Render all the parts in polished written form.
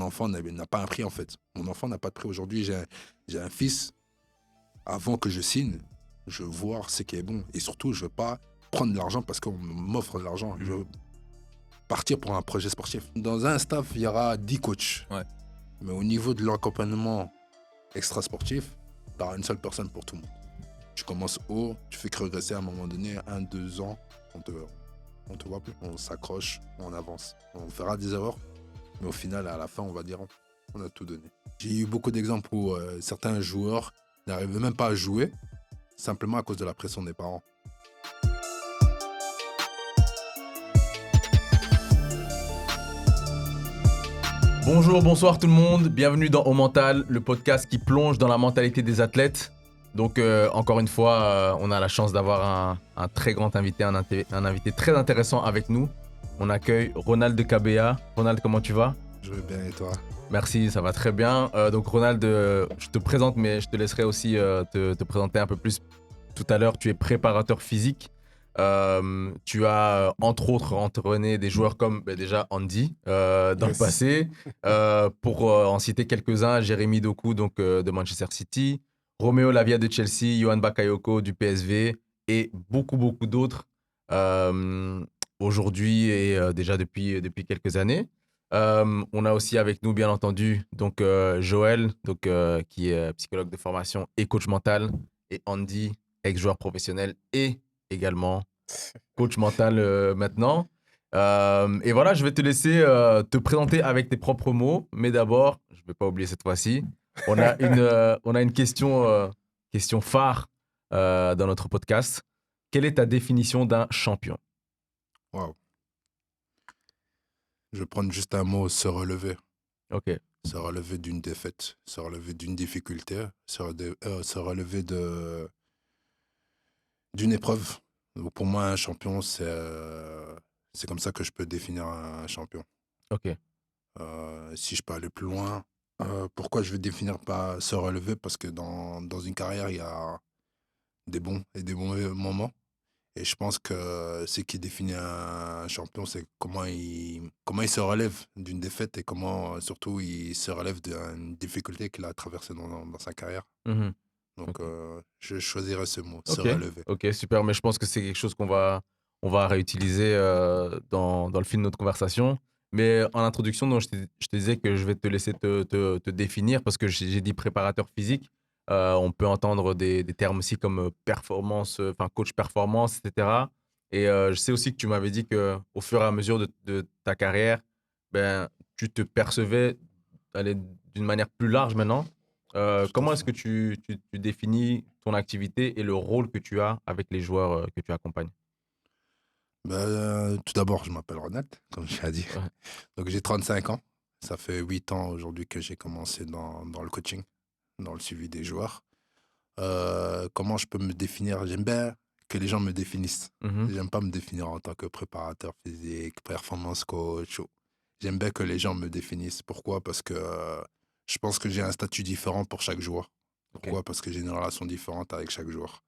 enfant n'a pas un prix, en fait. Mon enfant n'a pas de prix. Aujourd'hui, j'ai un fils. Avant que je signe, je veux voir ce qui est bon. Et surtout, je veux pas prendre de l'argent parce qu'on m'offre de l'argent. Je veux partir pour un projet sportif. Dans un staff, il y aura 10 coachs. Ouais. Mais au niveau de l'accompagnement extra-sportif, tu as une seule personne pour tout le monde. Tu commences haut, tu fais que regresser à un moment donné, 1-2 ans, on te voit plus. On s'accroche, on avance. On fera des erreurs, mais au final, à la fin, on va dire on a tout donné. J'ai eu beaucoup d'exemples où certains joueurs n'arrivaient même pas à jouer, simplement à cause de la pression des parents. Bonjour, bonsoir tout le monde, bienvenue dans Au Mental, le podcast qui plonge dans la mentalité des athlètes. Donc encore une fois, on a la chance d'avoir un très grand invité, un invité très intéressant avec nous. On accueille Ronald de KBA. Ronald, comment tu vas ? Je vais bien et toi ? Merci, ça va très bien. Donc Ronald, je te présente, mais je te laisserai aussi te présenter un peu plus tout à l'heure. Tu es préparateur physique. Tu as entre autres entraîné des joueurs comme déjà Andy dans le passé. Pour en citer quelques-uns, Jérémy Doku donc, de Manchester City, Romeo Lavia de Chelsea, Yohan Bakayoko du PSV et beaucoup d'autres aujourd'hui et déjà depuis quelques années. On a aussi avec nous, bien entendu, donc Joël, donc, qui est psychologue de formation et coach mental, et Andy, ex-joueur professionnel et également coach mental maintenant. Et voilà, je vais te laisser te présenter avec tes propres mots, mais d'abord, je ne vais pas oublier cette fois-ci, on a une question phare dans notre podcast. Quelle est ta définition d'un champion ? Waouh. Je vais prendre juste un mot, se relever. Ok. Se relever d'une défaite, se relever d'une difficulté, se relever d'une épreuve. Donc pour moi, un champion, c'est comme ça que je peux définir un champion. Ok. Si je peux aller plus loin, pourquoi je vais définir par se relever? Parce que dans une carrière, il y a des bons et des mauvais moments. Et je pense que ce qui définit un champion, c'est comment il se relève d'une défaite et comment surtout il se relève d'une difficulté qu'il a traversée dans sa carrière. Mhm. Donc Ok. je choisirais ce mot, se Ok, relever. ok, super. Mais je pense que c'est quelque chose on va réutiliser dans le fil de notre conversation. Mais en introduction, donc, je te disais que je vais te laisser te définir parce que j'ai dit préparateur physique. On peut entendre des termes aussi comme performance, enfin coach performance, etc. Et je sais aussi que tu m'avais dit qu'au fur et à mesure de ta carrière, ben, tu te percevais aller d'une manière plus large maintenant. Tout à Comment est-ce fait. que tu définis ton activité et le rôle que tu as avec les joueurs que tu accompagnes ? Tout d'abord, je m'appelle Ronald, comme je l'ai dit. Ouais. Donc j'ai 35 ans. Ça fait 8 ans aujourd'hui que j'ai commencé dans le coaching, dans le suivi des joueurs. Comment je peux me définir? J'aime bien que les gens me définissent. Mhm. J'aime pas me définir en tant que préparateur physique, performance coach. J'aime bien que les gens me définissent. Pourquoi? Parce que je pense que j'ai un statut différent pour chaque joueur. Ok. Pourquoi? Parce que j'ai une relation différente avec chaque joueur.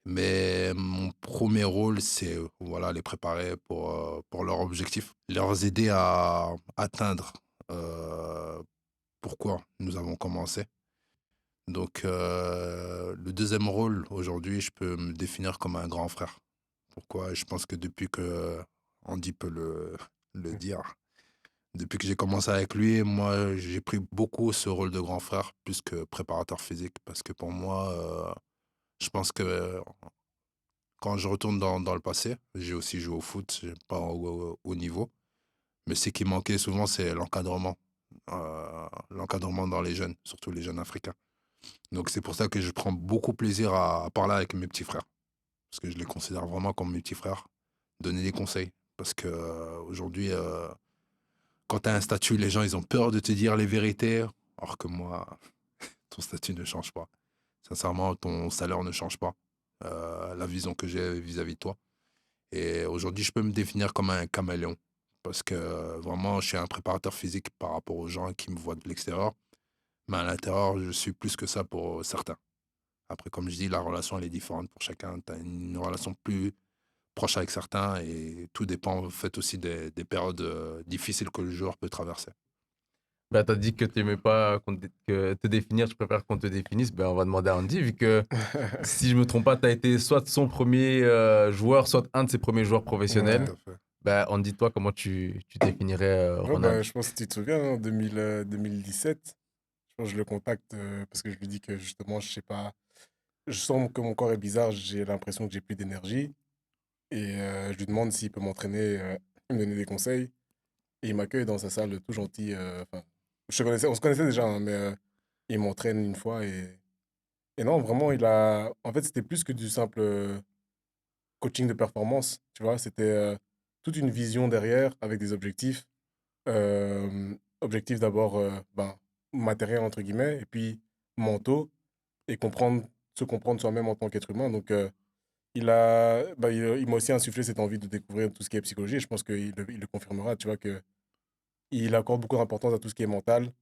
Mais mon premier rôle, c'est voilà, les préparer pour leur objectif, leur aider à atteindre euh, pourquoi nous avons commencé. Donc, le deuxième rôle, aujourd'hui, je peux me définir comme un grand frère. Pourquoi? Je pense que depuis que Andy peut le dire, depuis que j'ai commencé avec lui, moi, j'ai pris beaucoup ce rôle de grand frère plus que préparateur physique. Parce que pour moi, je pense que quand je retourne dans le passé, j'ai aussi joué au foot, pas au haut niveau. Mais ce qui manquait souvent, c'est l'encadrement. L'encadrement dans les jeunes, surtout les jeunes africains. Donc c'est pour ça que je prends beaucoup plaisir à parler avec mes petits frères. Parce que je les considère vraiment comme mes petits frères. Donner des conseils. Parce que aujourd'hui, quand tu as un statut, les gens, ils ont peur de te dire les vérités. Alors que moi, ton statut ne change pas. Sincèrement, ton salaire ne change pas. La vision que j'ai vis-à-vis de toi. Et aujourd'hui, je peux me définir comme un caméléon. Parce que vraiment, je suis un préparateur physique par rapport aux gens qui me voient de l'extérieur. Mais à l'intérieur, je suis plus que ça pour certains. Après, comme je dis, la relation, elle est différente pour chacun. Tu as une relation plus proche avec certains et tout dépend en fait aussi des périodes difficiles que le joueur peut traverser. Bah, t'as dit que tu n'aimais pas que te définir, tu préfères qu'on te définisse. Ben, on va demander à Andy, vu que si je me trompe pas, tu as été soit son premier joueur, soit un de ses premiers joueurs Tout professionnels. Ouais. à fait. Ben, Andy, toi, comment tu définirais Ouais, Ronald? je pense que tu te souviens, hein, 2017, je pense que je le contacte parce que je lui dis que justement, je sais pas, je sens que mon corps est bizarre, j'ai l'impression que j'ai plus d'énergie. Et je lui demande s'il peut m'entraîner, me donner des conseils. Et il m'accueille dans sa salle, tout gentil. Enfin, on se connaissait déjà, hein, mais il m'entraîne une fois. Et non, vraiment, en fait, c'était plus que du simple coaching de performance, tu vois. C'était toute une vision derrière avec des objectifs. Objectifs d'abord, ben, matériels, entre guillemets, et puis mentaux, et se comprendre soi-même en tant qu'être humain. Donc, il m'a aussi insufflé cette envie de découvrir tout ce qui est psychologie. Et je pense qu'il le confirmera, tu vois, que il accorde beaucoup d'importance à tout ce qui est mental.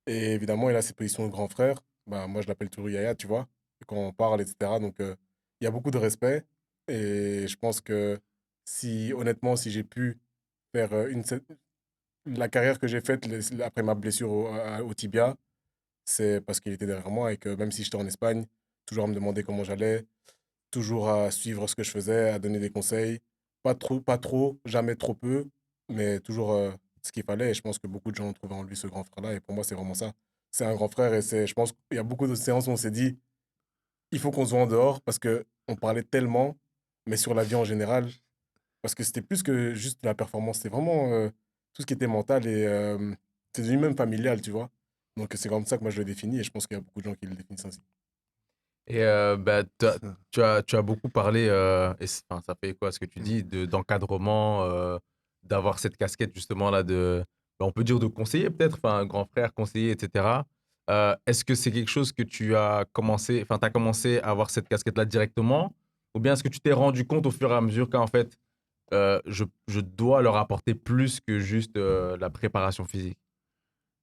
Et évidemment, il a cette position de grand frère. Bah, moi, je l'appelle toujours Yaya, tu vois, quand on parle, etc. Donc, il y a beaucoup de respect. Et je pense que si, honnêtement, si j'ai pu faire la carrière que j'ai faite après ma blessure au tibia, c'est parce qu'il était derrière moi et que même si j'étais en Espagne, toujours à me demander comment j'allais, toujours à suivre ce que je faisais, à donner des conseils. Pas trop, jamais trop peu, mais toujours ce qu'il fallait. Et je pense que beaucoup de gens ont trouvé en lui ce grand frère-là. Et pour moi, c'est vraiment ça. C'est un grand frère. Et je pense qu'il y a beaucoup de séances où on s'est dit, il faut qu'on se voit en dehors parce que on parlait tellement, mais sur la vie en général, parce que c'était plus que juste la performance. C'était vraiment tout ce qui était mental et c'est devenu même familial, tu vois. Donc c'est comme ça que moi je le définis et je pense qu'il y a beaucoup de gens qui le définissent ainsi. Et bah, tu as beaucoup parlé, enfin, ça fait quoi ce que tu dis, d'encadrement, d'avoir cette casquette justement là bah, on peut dire de conseiller peut-être, enfin, un grand frère, conseiller, etc. Est-ce que c'est quelque chose que tu as commencé, enfin, tu as commencé à avoir cette casquette-là directement, ou bien est-ce que tu t'es rendu compte au fur et à mesure qu'en fait, je dois leur apporter plus que juste la préparation physique?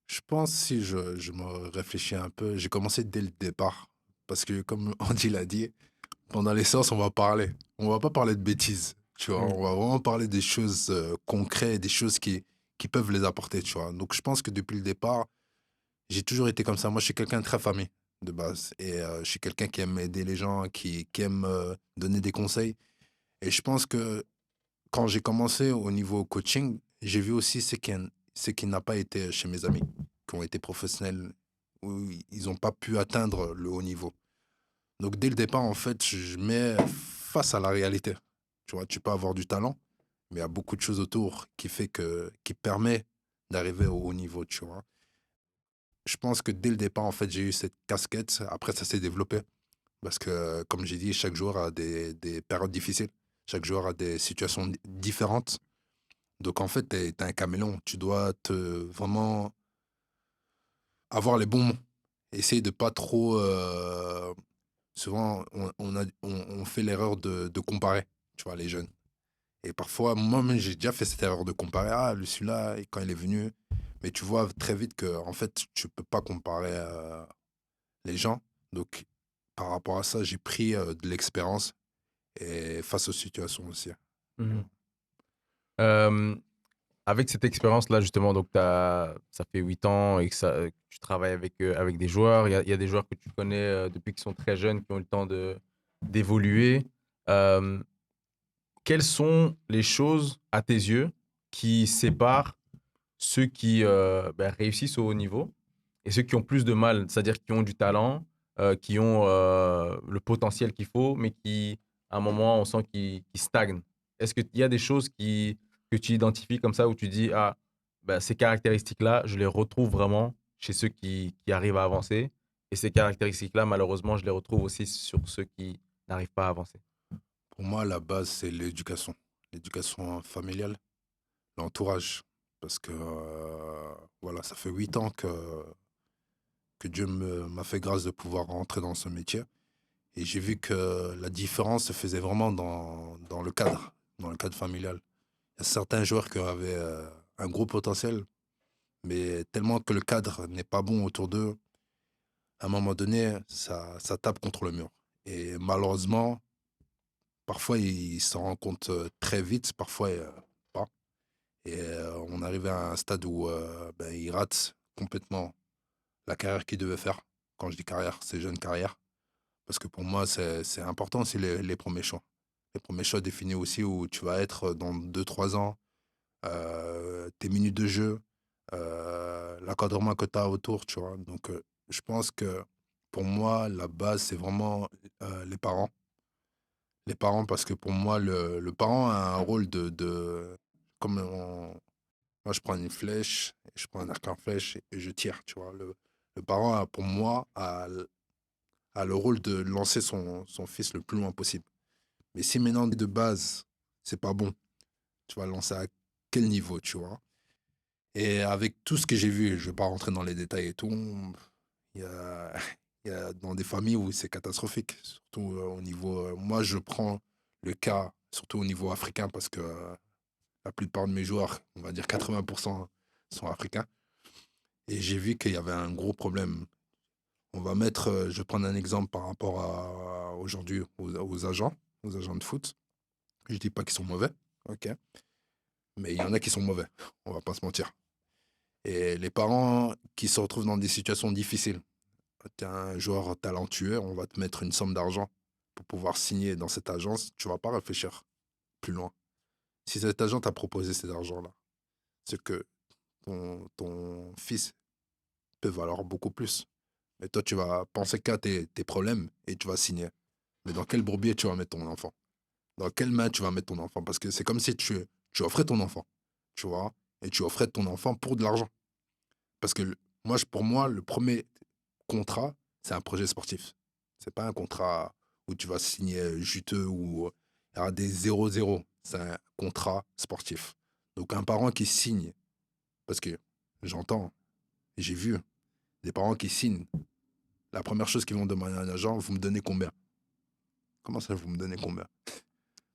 Je pense, si je me réfléchis un peu, j'ai commencé dès le départ. Parce que, comme Andy l'a dit, pendant les séances, on va parler. On va pas parler de bêtises, tu vois. Mm. On va vraiment parler des choses concrètes, des choses qui peuvent les apporter, tu vois. Donc, je pense que depuis le départ, j'ai toujours été comme ça. Moi, je suis quelqu'un de très famille, de base. Et je suis quelqu'un qui aime aider les gens, qui aime donner des conseils. Et je pense que quand j'ai commencé au niveau coaching, j'ai vu aussi ce qui n'a pas été chez mes amis, qui ont été professionnels, où ils n'ont pas pu atteindre le haut niveau. Donc dès le départ, en fait, je mets face à la réalité. Tu vois, tu peux avoir du talent, mais il y a beaucoup de choses autour qui permet d'arriver au haut niveau, tu vois. Je pense que dès le départ, en fait, j'ai eu cette casquette. Après, ça s'est développé. Parce que, comme j'ai dit, chaque joueur a des périodes difficiles. Chaque joueur a des situations différentes. Donc en fait, tu es un caméléon. Tu dois vraiment avoir les bons mots. Essayer de pas trop. Souvent, on fait l'erreur de comparer, tu vois, les jeunes. Et parfois, moi-même, j'ai déjà fait cette erreur de comparer. Ah, lui, celui-là, quand il est venu. Mais tu vois très vite que, en fait, tu peux pas comparer les gens. Donc, par rapport à ça, j'ai pris de l'expérience et face aux situations aussi. Mhm. Euh, Avec cette expérience-là, justement, donc ça fait 8 ans et que tu travailles avec des joueurs. Il y a des joueurs que tu connais depuis qu'ils sont très jeunes, qui ont eu le temps d'évoluer. Euh, Quelles sont les choses, à tes yeux, qui séparent ceux qui ben, réussissent au haut niveau et ceux qui ont plus de mal, c'est-à-dire qui ont du talent, qui ont le potentiel qu'il faut, mais qui, à un moment, on sent qu'ils stagnent. Est-ce qu'il y a des choses que tu identifies comme ça où tu dis, ah, ben, ces caractéristiques-là, je les retrouve vraiment chez ceux qui arrivent à avancer, et ces caractéristiques-là, malheureusement, je les retrouve aussi sur ceux qui n'arrivent pas à avancer. Pour moi, la base, c'est l'éducation. L'éducation familiale, l'entourage. Parce que, voilà, ça fait 8 ans que m'a fait grâce de pouvoir rentrer dans ce métier. Et j'ai vu que la différence se faisait vraiment dans le cadre familial. Il y a certains joueurs qui avaient un gros potentiel, mais tellement que le cadre n'est pas bon autour d'eux, à un moment donné, ça tape contre le mur. Et malheureusement, parfois, ils s'en rendent compte très vite, parfois pas. Et on arrive à un stade où ben, ils ratent. complètement la carrière qu'il devait faire. Quand je dis carrière, c'est jeune carrière. Parce que pour moi, c'est important aussi les premiers choix. Les premiers choix définissent aussi où tu vas être dans 2 3 ans, tes minutes de jeu, l'encadrement que tu as autour, tu vois. Donc, je pense que pour moi, la base, c'est vraiment les parents. Les parents, parce que pour moi, le parent a un rôle comme moi, je prends une flèche, je prends un arc en flèche et je tire, tu vois. Le parent, pour moi, a le rôle de lancer son fils le plus loin possible. Mais si maintenant, de base, c'est pas bon, tu vas le lancer à quel niveau, tu vois? Et avec tout ce que j'ai vu, je vais pas rentrer dans les détails et tout, il y a, il y a dans des familles où c'est catastrophique, surtout au niveau. Moi, je prends le cas, surtout au niveau africain, parce que la plupart de mes joueurs, on va dire 80% sont africains. Et j'ai vu qu'il y avait un gros problème. On va mettre, je vais prendre un exemple par rapport à aujourd'hui aux agents de foot. Je dis pas qu'ils sont mauvais, ok, mais il y en a qui sont mauvais, on va pas se mentir. Et les parents qui se retrouvent dans des situations difficiles, tu es un joueur talentueux, on va te mettre une somme d'argent pour pouvoir signer dans cette agence, tu vas pas réfléchir plus loin. Si cet agent t'a proposé cet argent-là, c'est que ton fils peut valoir beaucoup plus. Mais toi, tu vas penser qu'à tes problèmes et tu vas signer. Mais dans quel bourbier tu vas mettre ton enfant? Dans quelle main tu vas mettre ton enfant? Parce que c'est comme si tu offrais ton enfant, tu vois? Et tu offrais ton enfant pour de l'argent. Parce que pour moi, le premier contrat, c'est un projet sportif. C'est pas un contrat où tu vas signer juteux ou il y aura des 0-0. C'est un contrat sportif. Donc un parent qui signe, parce que j'entends, j'ai vu des parents qui signent, la première chose qu'ils vont demander à un agent, vous me donnez combien? Comment ça, vous me donnez combien?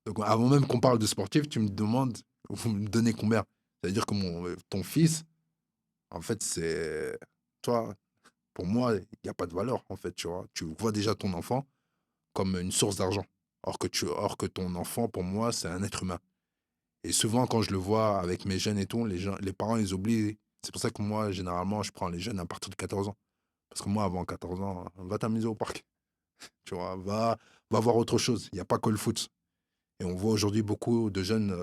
Donc avant même qu'on parle de sportif, tu me demandes, vous me donnez combien? C'est-à-dire que ton fils, en fait, c'est. Toi, pour moi, il n'y a pas de valeur, en fait, tu vois. Tu vois déjà ton enfant comme une source d'argent. Or que ton enfant, pour moi, c'est un être humain. Et souvent, quand je le vois avec mes jeunes et tout, les parents, ils oublient. C'est pour ça que moi, généralement, je prends les jeunes à partir de 14 ans. Parce que moi, avant 14 ans, va t'amuser au parc. Tu vois, va voir autre chose. Il n'y a pas que le foot. Et on voit aujourd'hui beaucoup de jeunes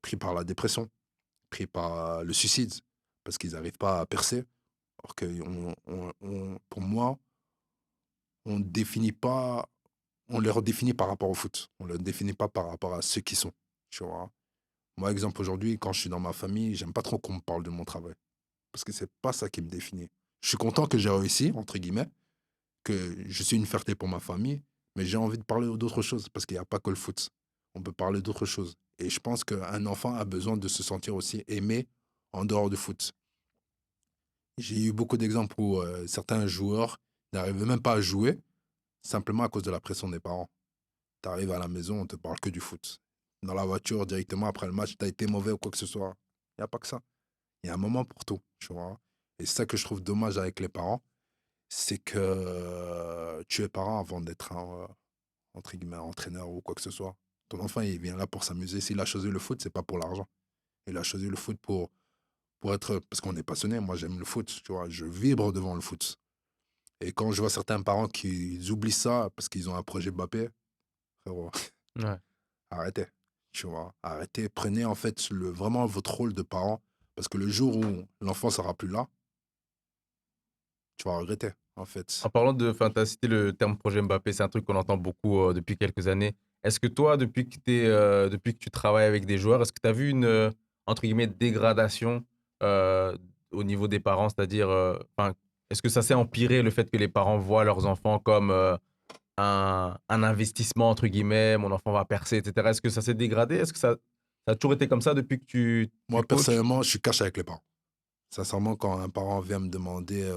pris par la dépression, pris par le suicide, parce qu'ils n'arrivent pas à percer. Alors que pour moi, on définit pas, on les redéfinit par rapport au foot. On ne les définit pas par rapport à ceux qui sont. Tu vois. Moi, exemple, aujourd'hui, quand je suis dans ma famille, j'aime pas trop qu'on me parle de mon travail. Parce que c'est pas ça qui me définit. Je suis content que j'ai réussi, entre guillemets, que je suis une fierté pour ma famille, mais j'ai envie de parler d'autres choses, parce qu'il n'y a pas que le foot. On peut parler d'autres choses. Et je pense qu'un enfant a besoin de se sentir aussi aimé en dehors du foot. J'ai eu beaucoup d'exemples où certains joueurs n'arrivaient même pas à jouer, simplement à cause de la pression des parents. Tu arrives à la maison, on te parle que du foot. Dans la voiture, directement après le match, tu as été mauvais ou quoi que ce soit. Il n'y a pas que ça. Il y a un moment pour tout, tu vois. Et c'est ça que je trouve dommage avec les parents, c'est que tu es parent avant d'être un, entre guillemets, entraîneur ou quoi que ce soit. Ton enfant, il vient là pour s'amuser. S'il a choisi le foot, c'est pas pour l'argent. Il a choisi le foot pour être. Parce qu'on est passionné. Moi, j'aime le foot, tu vois. Je vibre devant le foot. Et quand je vois certains parents qui oublient ça parce qu'ils ont un projet Mbappé, frérot, Ouais. arrêtez. Tu vois. Arrêtez. Prenez en fait vraiment votre rôle de parent. Parce que le jour où l'enfant sera plus là, tu vas regretter, en En fait. parlant de, enfin, tu as cité le terme projet Mbappé, c'est un truc qu'on entend beaucoup depuis quelques années. Est-ce que toi, depuis que tu travailles avec des joueurs, est-ce que tu as vu une, entre guillemets, dégradation euh, au niveau des parents? C'est-à-dire, enfin, est-ce que ça s'est empiré le fait que les parents voient leurs enfants comme un investissement, entre guillemets, mon enfant va percer, etc. Est-ce que ça s'est dégradé? Est-ce que ça a toujours été comme ça depuis que tu Moi, coaches? personnellement, je suis cash avec les parents. Sincèrement, quand un parent vient me demander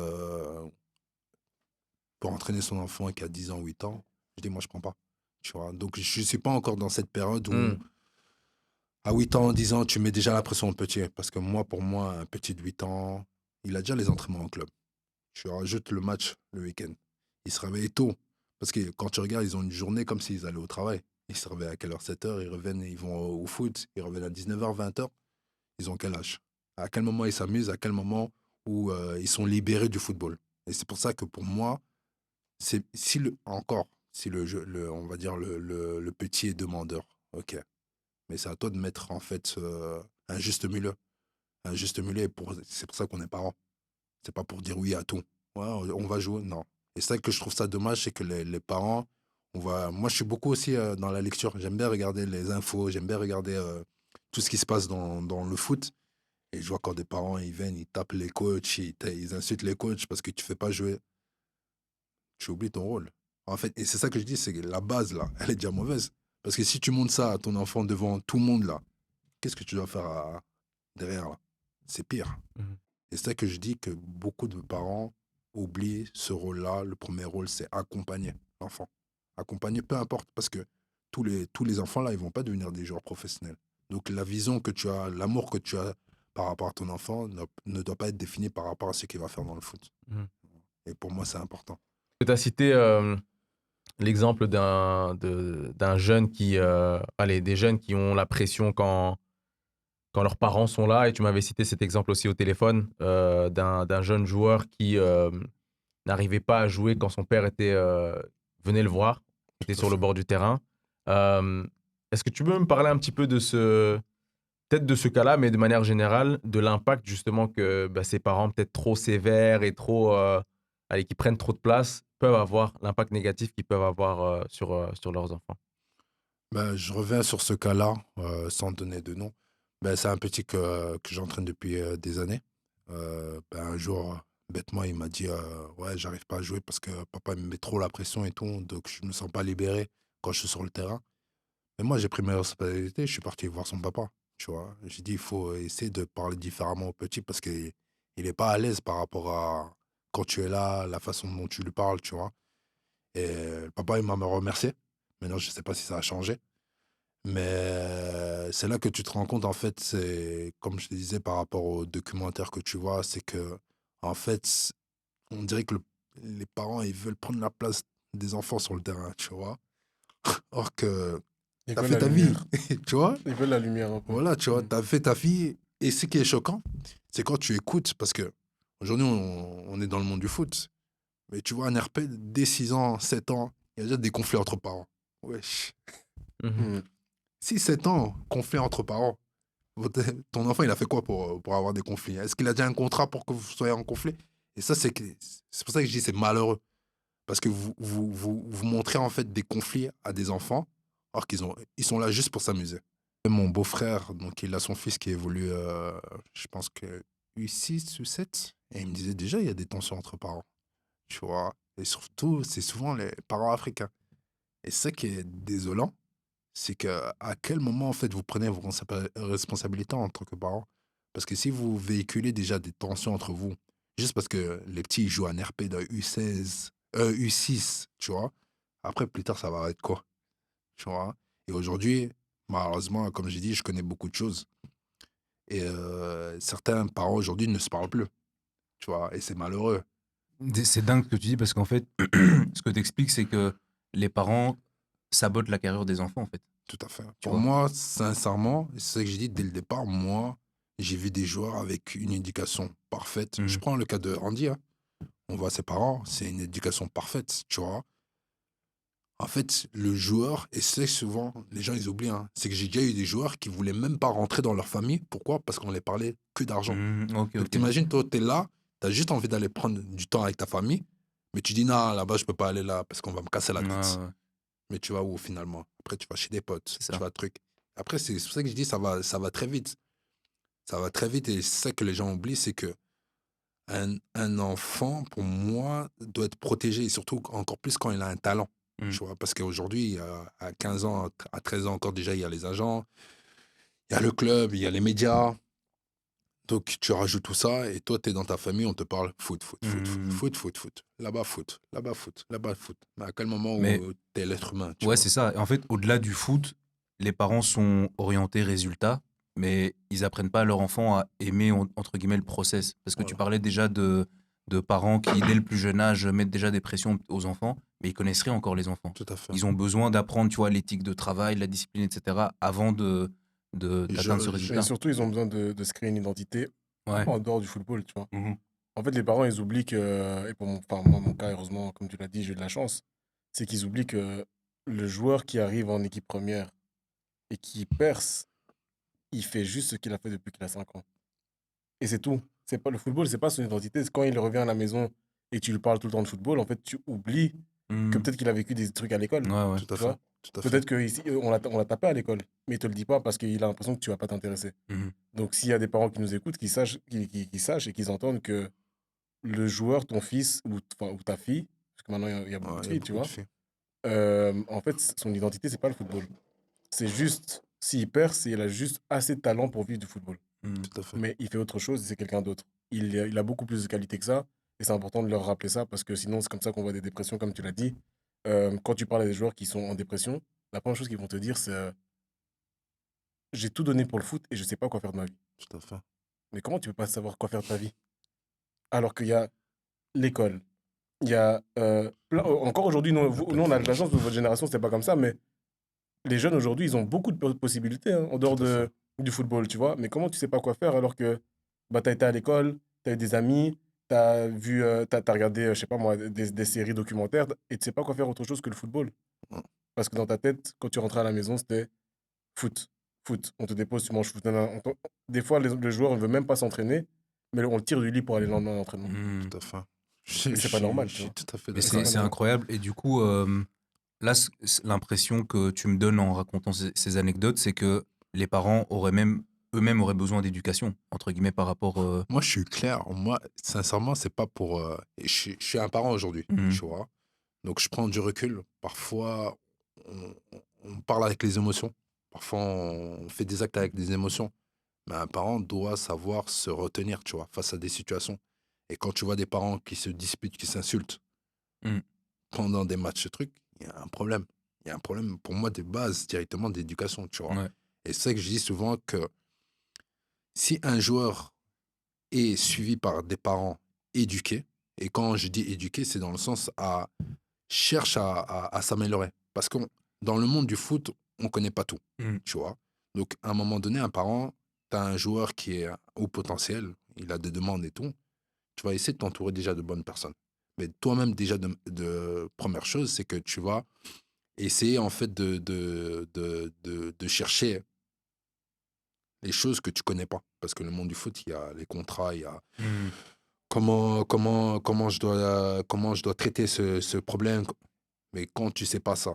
pour entraîner son enfant qui a 10 ans, 8 ans, je dis, moi, je prends pas. Tu vois. Donc, je suis pas encore dans cette période où, Hmm. à 8 ans, 10 ans, tu mets déjà la pression au petit. Parce que moi, pour moi, un petit de 8 ans, il a déjà les entraînements en club. Tu rajoutes le match le week-end. Il se réveille tôt. Parce que quand tu regardes, ils ont une journée comme s'ils allaient au travail. Ils se réveillent à quelle heure? 7 heures, ils reviennent, ils vont au foot, ils reviennent à 19 h 20 h. Ils ont quel âge? À quel moment ils s'amusent? À quel moment où ils sont libérés du football. Et c'est pour ça que pour moi, si on va dire le petit est demandeur, ok. Mais c'est à toi de mettre en fait un juste milieu. Un juste milieu, c'est pour ça qu'on est parents. C'est pas pour dire oui à tout. Ouais, on va jouer, non. Et c'est ça que je trouve ça dommage, c'est que les parents, moi je suis beaucoup aussi dans la lecture. J'aime bien regarder les infos, j'aime bien regarder tout ce qui se passe dans le foot. Et je vois quand des parents, ils viennent, ils tapent les coachs, ils insultent les coachs parce que tu fais pas jouer. Tu oublies ton rôle. En fait, et c'est ça que je dis, c'est que la base, là, elle est déjà mauvaise. Parce que si tu montres ça à ton enfant devant tout le monde, là, qu'est-ce que tu dois faire derrière, là? C'est pire. Mhm. Et c'est ça que je dis que beaucoup de parents oublient ce rôle-là. Le premier rôle, c'est accompagner l'enfant. Accompagner, peu importe, parce que tous les enfants, là, ils vont pas devenir des joueurs professionnels. Donc la vision que tu as, l'amour que tu as par rapport à ton enfant ne doit pas être défini par rapport à ce qu'il va faire dans le foot. Mhm. Et pour moi, c'est important. Tu as cité l'exemple d'un jeune des jeunes qui ont la pression quand leurs parents sont là. Et tu m'avais cité cet exemple aussi au téléphone d'un jeune joueur qui n'arrivait pas à jouer quand son père venait le voir, était Tout à sur le fait. bord du terrain. Euh, Est-ce que tu peux me parler un petit peu peut-être de ce cas-là, mais de manière générale, de l'impact justement que ces parents peut-être trop sévères et qui prennent trop de place peuvent avoir, l'impact négatif qu'ils peuvent avoir sur leurs enfants. Ben, je reviens sur ce cas-là, sans donner de nom. Ben, c'est un petit que j'entraîne depuis des années. Ben, un jour, bêtement, il m'a dit ouais, j'arrive pas à jouer parce que papa me met trop la pression et tout, donc je me sens pas libéré quand je suis sur le terrain. Et moi, j'ai pris mes responsabilités, je suis parti voir son papa. Tu vois, j'ai dit il faut essayer de parler différemment au petit parce qu'il il est pas à l'aise par rapport à quand tu es là, la façon dont tu lui parles, tu vois. Et le papa, il m'a remercié. Maintenant, je sais pas si ça a changé. Mais c'est là que tu te rends compte, en fait, c'est comme je te disais par rapport au documentaire que tu vois, c'est que, en fait, on dirait que les parents, ils veulent prendre la place des enfants sur le terrain, tu vois. Or que Ils t'as veulent fait la ta vie, lumière. tu vois. Ils veulent la lumière un peu. Voilà, tu vois, Mm. t'as fait ta vie. Et ce qui est choquant, c'est quand tu écoutes, parce que aujourd'hui, on est dans le monde du foot. Mais tu vois, un RP, dès 6 ans, 7 ans, il y a déjà des conflits entre parents. Wesh. Mhm. Mm. 6 7 ans, conflits entre parents. Ton enfant, il a fait quoi pour avoir des conflits? Est-ce qu'il a déjà un contrat pour que vous soyez en conflit? Et ça, c'est pour ça que je dis c'est malheureux. Parce que vous montrez en fait des conflits à des enfants, alors ils sont là juste pour s'amuser. Mon beau-frère, donc il a son fils qui évolue, je pense que U6 U7, et il me disait déjà, il y a des tensions entre parents, tu vois. Et surtout, c'est souvent les parents africains. Et ça qui est désolant, c'est que à quel moment, en fait, vous prenez vos responsabilités en tant que parent? Parce que si vous véhiculez déjà des tensions entre vous, juste parce que les petits ils jouent un RP de U16, U6, tu vois, après, plus tard, ça va être quoi? Tu vois? Et aujourd'hui, malheureusement, comme j'ai dit, je connais beaucoup de choses. Et certains parents aujourd'hui ne se parlent plus, tu vois? Et c'est malheureux. C'est dingue ce que tu dis parce qu'en fait, ce que tu expliques, c'est que les parents sabotent la carrière des enfants, en fait. Tout à fait. Tu Pour vois. moi, sincèrement, et c'est ça que j'ai dit dès le départ, moi, j'ai vu des joueurs avec une éducation parfaite. Je Mhm. prends le cas de Randy, hein. On voit ses parents, c'est une éducation parfaite, tu vois. En fait, le joueur, et c'est souvent, les gens ils oublient, hein, c'est que j'ai déjà eu des joueurs qui voulaient même pas rentrer dans leur famille. Pourquoi? Parce qu'on les parlait que d'argent. Mhm. Ok, Donc ok. t'imagines, toi, t'es là, t'as juste envie d'aller prendre du temps avec ta famille, mais tu dis non, là-bas, je peux pas aller là parce qu'on va me casser la Ouais, tête. ouais, Mais tu vas où finalement? Après, tu vas chez des potes, c'est tu ça. vas truc. Après, c'est pour ça que je dis ça va très vite. Ça va très vite et c'est ça que les gens oublient, c'est que un enfant, pour moi, doit être protégé et surtout encore plus quand il a un talent. Mhm. Tu vois, parce qu'aujourd'hui, à 15 ans, à 13 ans encore, déjà, il y a les agents, il y a le club, il y a les médias. Donc, tu rajoutes tout ça et toi, tu es dans ta famille, on te parle foot, foot, foot, foot, Mhm. foot, foot, foot. Là-bas, foot, là-bas, foot, là-bas, foot. Mais à quel moment Mais où tu es l'être humain, tu ouais, vois? c'est ça. Et en fait, au-delà du foot, les parents sont orientés résultats, mais ils apprennent pas à leur enfant à aimer, entre guillemets, le process. Parce que tu Voilà, parlais déjà de parents qui, dès le plus jeune âge, mettent déjà des pressions aux enfants, mais ils connaissent rien encore, les enfants. tout à fait. Ils ont besoin d'apprendre, tu vois, l'éthique de travail, la discipline, etc., avant Je, d'atteindre ce Et résultat. surtout, ils ont besoin de se créer une identité Ouais. en dehors du football, tu vois. Mhm. En fait, les parents, ils oublient que, et enfin, moi, mon cas, heureusement, comme tu l'as dit, j'ai eu de la chance, c'est qu'ils oublient que le joueur qui arrive en équipe première et qui perce, il fait juste ce qu'il a fait depuis qu'il a 5 ans. Et c'est tout. C'est pas le football, c'est pas son identité. C'est quand il revient à la maison et tu lui parles tout le temps de football, en fait, tu oublies que Mhm. peut-être qu'il a vécu des trucs à l'école, Ouais, ouais. Tout à tu fait. vois. Tout à fait. Peut-être on l'a tapé à l'école, mais il te le dit pas parce qu'il a l'impression que tu vas pas t'intéresser. Mhm. Donc, s'il y a des parents qui nous écoutent, qui sachent et qu'ils entendent que le joueur, ton fils enfin, ou ta fille, parce que maintenant il y a beaucoup Ouais, de il y a filles, tu beaucoup de vois, filles. en fait, son identité, c'est pas le football. C'est juste, s'il perce, il a juste assez de talent pour vivre du football. Mhm. Tout à fait. Mais il fait autre chose et c'est quelqu'un d'autre. Il a beaucoup plus de qualité que ça et c'est important de leur rappeler ça parce que sinon, c'est comme ça qu'on voit des dépressions, comme tu l'as dit. Quand tu parles à des joueurs qui sont en dépression, la première chose qu'ils vont te dire, c'est j'ai tout donné pour le foot et je sais pas quoi faire de ma vie. Tout à fait. Mais comment tu peux pas savoir quoi faire de ta vie alors qu'il y a l'école, il y a encore aujourd'hui, nous, La nous, on a de la planification. chance de votre génération, c'était pas comme ça, mais les jeunes aujourd'hui, ils ont beaucoup de possibilités hein, en dehors Tout à fait. du football, tu vois. Mais comment tu sais pas quoi faire alors que bah, tu as été à l'école, tu as eu des amis, tu as vu, t'as regardé, je sais pas moi, des séries documentaires et tu sais pas quoi faire autre chose que le football. Mm. Parce que dans ta tête, quand tu rentrais à la maison, c'était foot, foot. On te dépose, tu manges foot. Des fois, le joueur ne veut même pas s'entraîner, mais on le tire du lit pour aller le lendemain à l'entraînement. Mhm. Tout à fait. Et c'est pas normal, Je tu suis vois. tout à fait Mais Et c'est d'accord pas c'est avec toi. normal. incroyable. Et du coup, là, l'impression que tu me donnes en racontant ces anecdotes, c'est que les parents auraient même eux-mêmes auraient besoin d'éducation, entre guillemets, par rapport. Moi, je suis clair. Moi, sincèrement, c'est pas pour. Et je suis un parent aujourd'hui, Mhm. tu vois. Donc, je prends du recul. Parfois, on parle avec les émotions. Parfois, on fait des actes avec des émotions. Mais un parent doit savoir se retenir, tu vois, face à des situations. Et quand tu vois des parents qui se disputent, qui s'insultent Mhm. pendant des matchs, ce truc, il y a un problème. Il y a un problème, pour moi, de base, directement d'éducation, tu vois. Ouais. Et c'est ça que je dis souvent que si un joueur est suivi par des parents éduqués, et quand je dis éduqués, c'est dans le sens à cherche à s'améliorer. Parce que dans le monde du foot, on ne connaît pas tout, Mhm. tu vois. Donc, à un moment donné, un parent, tu as un joueur qui est au potentiel, il a des demandes et tout, tu vas essayer de t'entourer déjà de bonnes personnes. Mais toi-même, déjà, première chose, c'est que tu vas essayer, en fait, de chercher les choses que tu connais pas. Parce que le monde du foot, il y a les contrats, il y a Mhm. comment je dois traiter ce problème. Mais quand tu sais pas ça,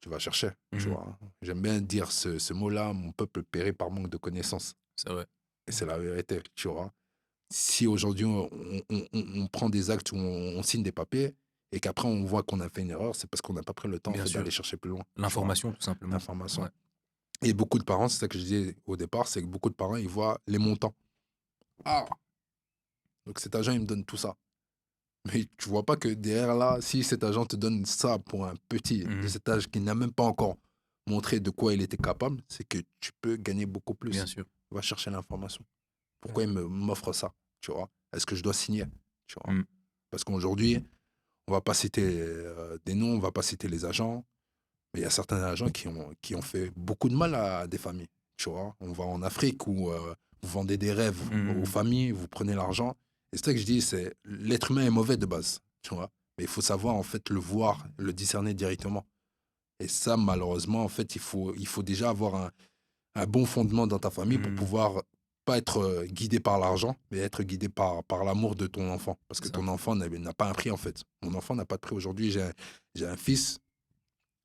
tu vas chercher, tu Mhm. vois. J'aime bien dire ce mot-là, mon peuple périt par manque de connaissances. C'est vrai. Et c'est la vérité, tu vois. Si aujourd'hui on prend des actes où on signe des papiers et qu'après on voit qu'on a fait une erreur, c'est parce qu'on n'a pas pris le temps en Bien fait, d'aller sûr. chercher plus loin, tu vois, L'information, tout simplement. l'information. Ouais. Et beaucoup de parents, c'est ça que je disais au départ, c'est que beaucoup de parents, ils voient les montants. Ah, donc cet agent, il me donne tout ça. Mais tu vois pas que derrière là, si cet agent te donne ça pour un petit de Mhm. cet âge qui n'a même pas encore montré de quoi il était capable, c'est que tu peux gagner beaucoup Bien plus. sûr. Va chercher l'information. Pourquoi Ouais. m'offre ça, tu vois? Est-ce que je dois signer, tu vois? Mhm. Parce qu'aujourd'hui, on va pas citer des noms, on va pas citer les agents, mais il y a certains agents qui ont fait beaucoup de mal à des familles, tu vois? On va en Afrique où vous vendez des rêves aux Mhm. familles, vous prenez l'argent. Et c'est ça que je dis, c'est l'être humain est mauvais de base, tu vois? Mais il faut savoir en fait le voir, le discerner directement. Et ça, malheureusement, en fait, il faut déjà avoir un bon fondement dans ta famille pour Mhm. pouvoir pas être guidé par l'argent, mais être guidé par l'amour de ton enfant. Parce C'est que ça. ton enfant n'a pas un prix, en fait. Mon enfant n'a pas de prix. Aujourd'hui, j'ai un fils.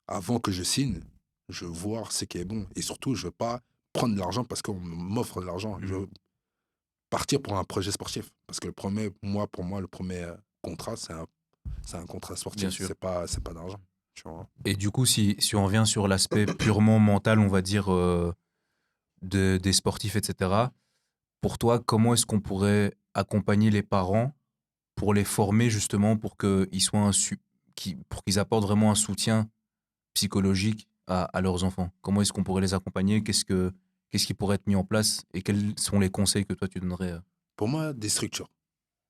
Avant que je signe, je veux voir ce qui est bon. Et surtout, je veux pas prendre de l'argent parce qu'on m'offre de l'argent. Je Mhm. veux partir pour un projet sportif. Parce que pour moi, le premier contrat, c'est un contrat Bien sportif. sûr. C'est pas d'argent. Tu vois. Et du coup, si on revient sur l'aspect purement mental, on va dire, des sportifs, etc., pour toi, comment est-ce qu'on pourrait accompagner les parents pour les former justement pour qu'ils soient pour qu'ils apportent vraiment un soutien psychologique à leurs enfants? Comment est-ce qu'on pourrait les accompagner? Qu'est-ce qui pourrait être mis en place? Et quels sont les conseils que toi tu donnerais? Pour moi, des structures.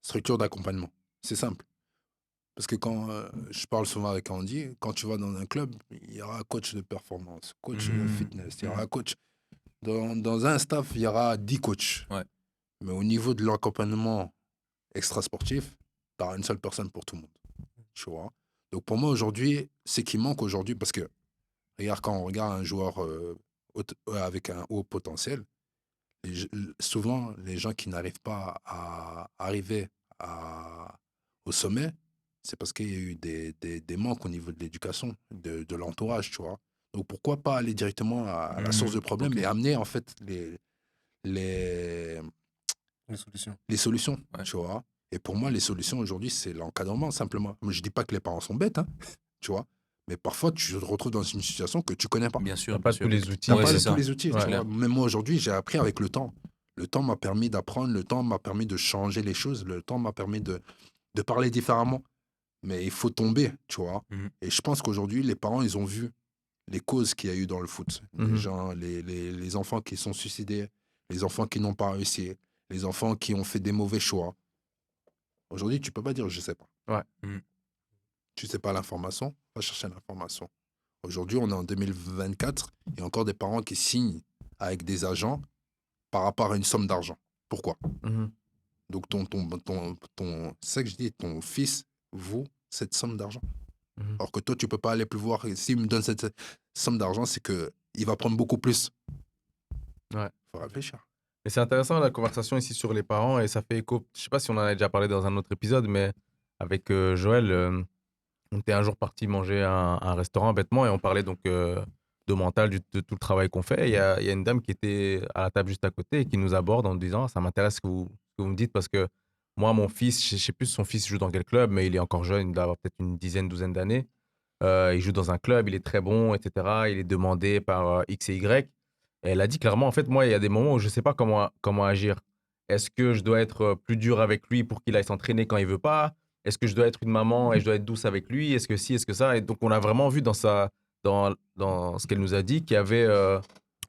Structures d'accompagnement. C'est simple. Parce que quand je parle souvent avec Andy, quand tu vas dans un club, il y aura un coach de performance, coach de Mhm. fitness, il y aura Mhm. un coach. Dans un staff, il y aura 10 coachs. Ouais. Mais au niveau de l'accompagnement extra-sportif, tu as une seule personne pour tout le monde. Tu vois. Donc pour moi, aujourd'hui, ce qui manque aujourd'hui, parce que regarde, quand on regarde un joueur avec un haut potentiel, souvent, les gens qui n'arrivent pas à arriver à- au sommet, c'est parce qu'il y a eu des manques au niveau de l'éducation, de l'entourage, tu vois. Donc pourquoi pas aller directement à la source de problème Ok. et amener en fait les, Les solutions. les solutions, Ouais. tu vois. Et pour moi, les solutions aujourd'hui, c'est l'encadrement, simplement. Je dis pas que les parents sont bêtes, hein, tu vois. Mais parfois, tu te retrouves dans une situation que tu connais pas. Bien T'as sûr, pas bien tous sûr. les outils. T'as Ouais, pas c'est tous ça. les outils, Ouais. tu vois. Clair. Même moi, aujourd'hui, j'ai appris avec le temps. Le temps m'a permis d'apprendre, le temps m'a permis de changer les choses, le temps m'a permis de parler différemment. Mais il faut tomber, tu vois. Mhm. Et je pense qu'aujourd'hui, les parents, ils ont vu les causes qu'il y a eu dans le foot. Les Mhm. gens, les enfants qui sont suicidés, les enfants qui n'ont pas réussi, les enfants qui ont fait des mauvais choix. Aujourd'hui, tu peux pas dire je sais pas. Ouais. Mhm. Tu sais pas l'information, va chercher l'information. Aujourd'hui, on est en 2024, il y a encore des parents qui signent avec des agents par rapport à une somme d'argent. Pourquoi? Mhm. Donc c'est ça que je dis, ton fils vaut cette somme d'argent. Mhm. Alors que toi, tu peux pas aller plus voir. Et s'il me donne cette somme d'argent, c'est que il va prendre beaucoup plus. Ouais. Faut réfléchir. Et c'est intéressant la conversation ici sur les parents et ça fait écho. Je sais pas si on en a déjà parlé dans un autre épisode, mais avec Joël, on était un jour parti manger à un restaurant bêtement et on parlait donc de mental, de tout le travail qu'on fait. Et il y a une dame qui était à la table juste à côté et qui nous aborde en nous disant: ça m'intéresse ce que vous me dites parce que moi, mon fils, je sais plus son fils joue dans quel club, mais il est encore jeune, il doit avoir peut-être une dizaine, douzaine d'années. Il joue dans un club, il est très bon, etc. Il est demandé par X et Y. Et elle a dit clairement, en fait, moi, il y a des moments où je ne sais pas comment agir. Est-ce que je dois être plus dur avec lui pour qu'il aille s'entraîner quand il veut pas? Est-ce que je dois être une maman et je dois être douce avec lui? Est-ce que si, est-ce que ça? Et donc, on a vraiment vu dans ce qu'elle nous a dit qu'il y avait,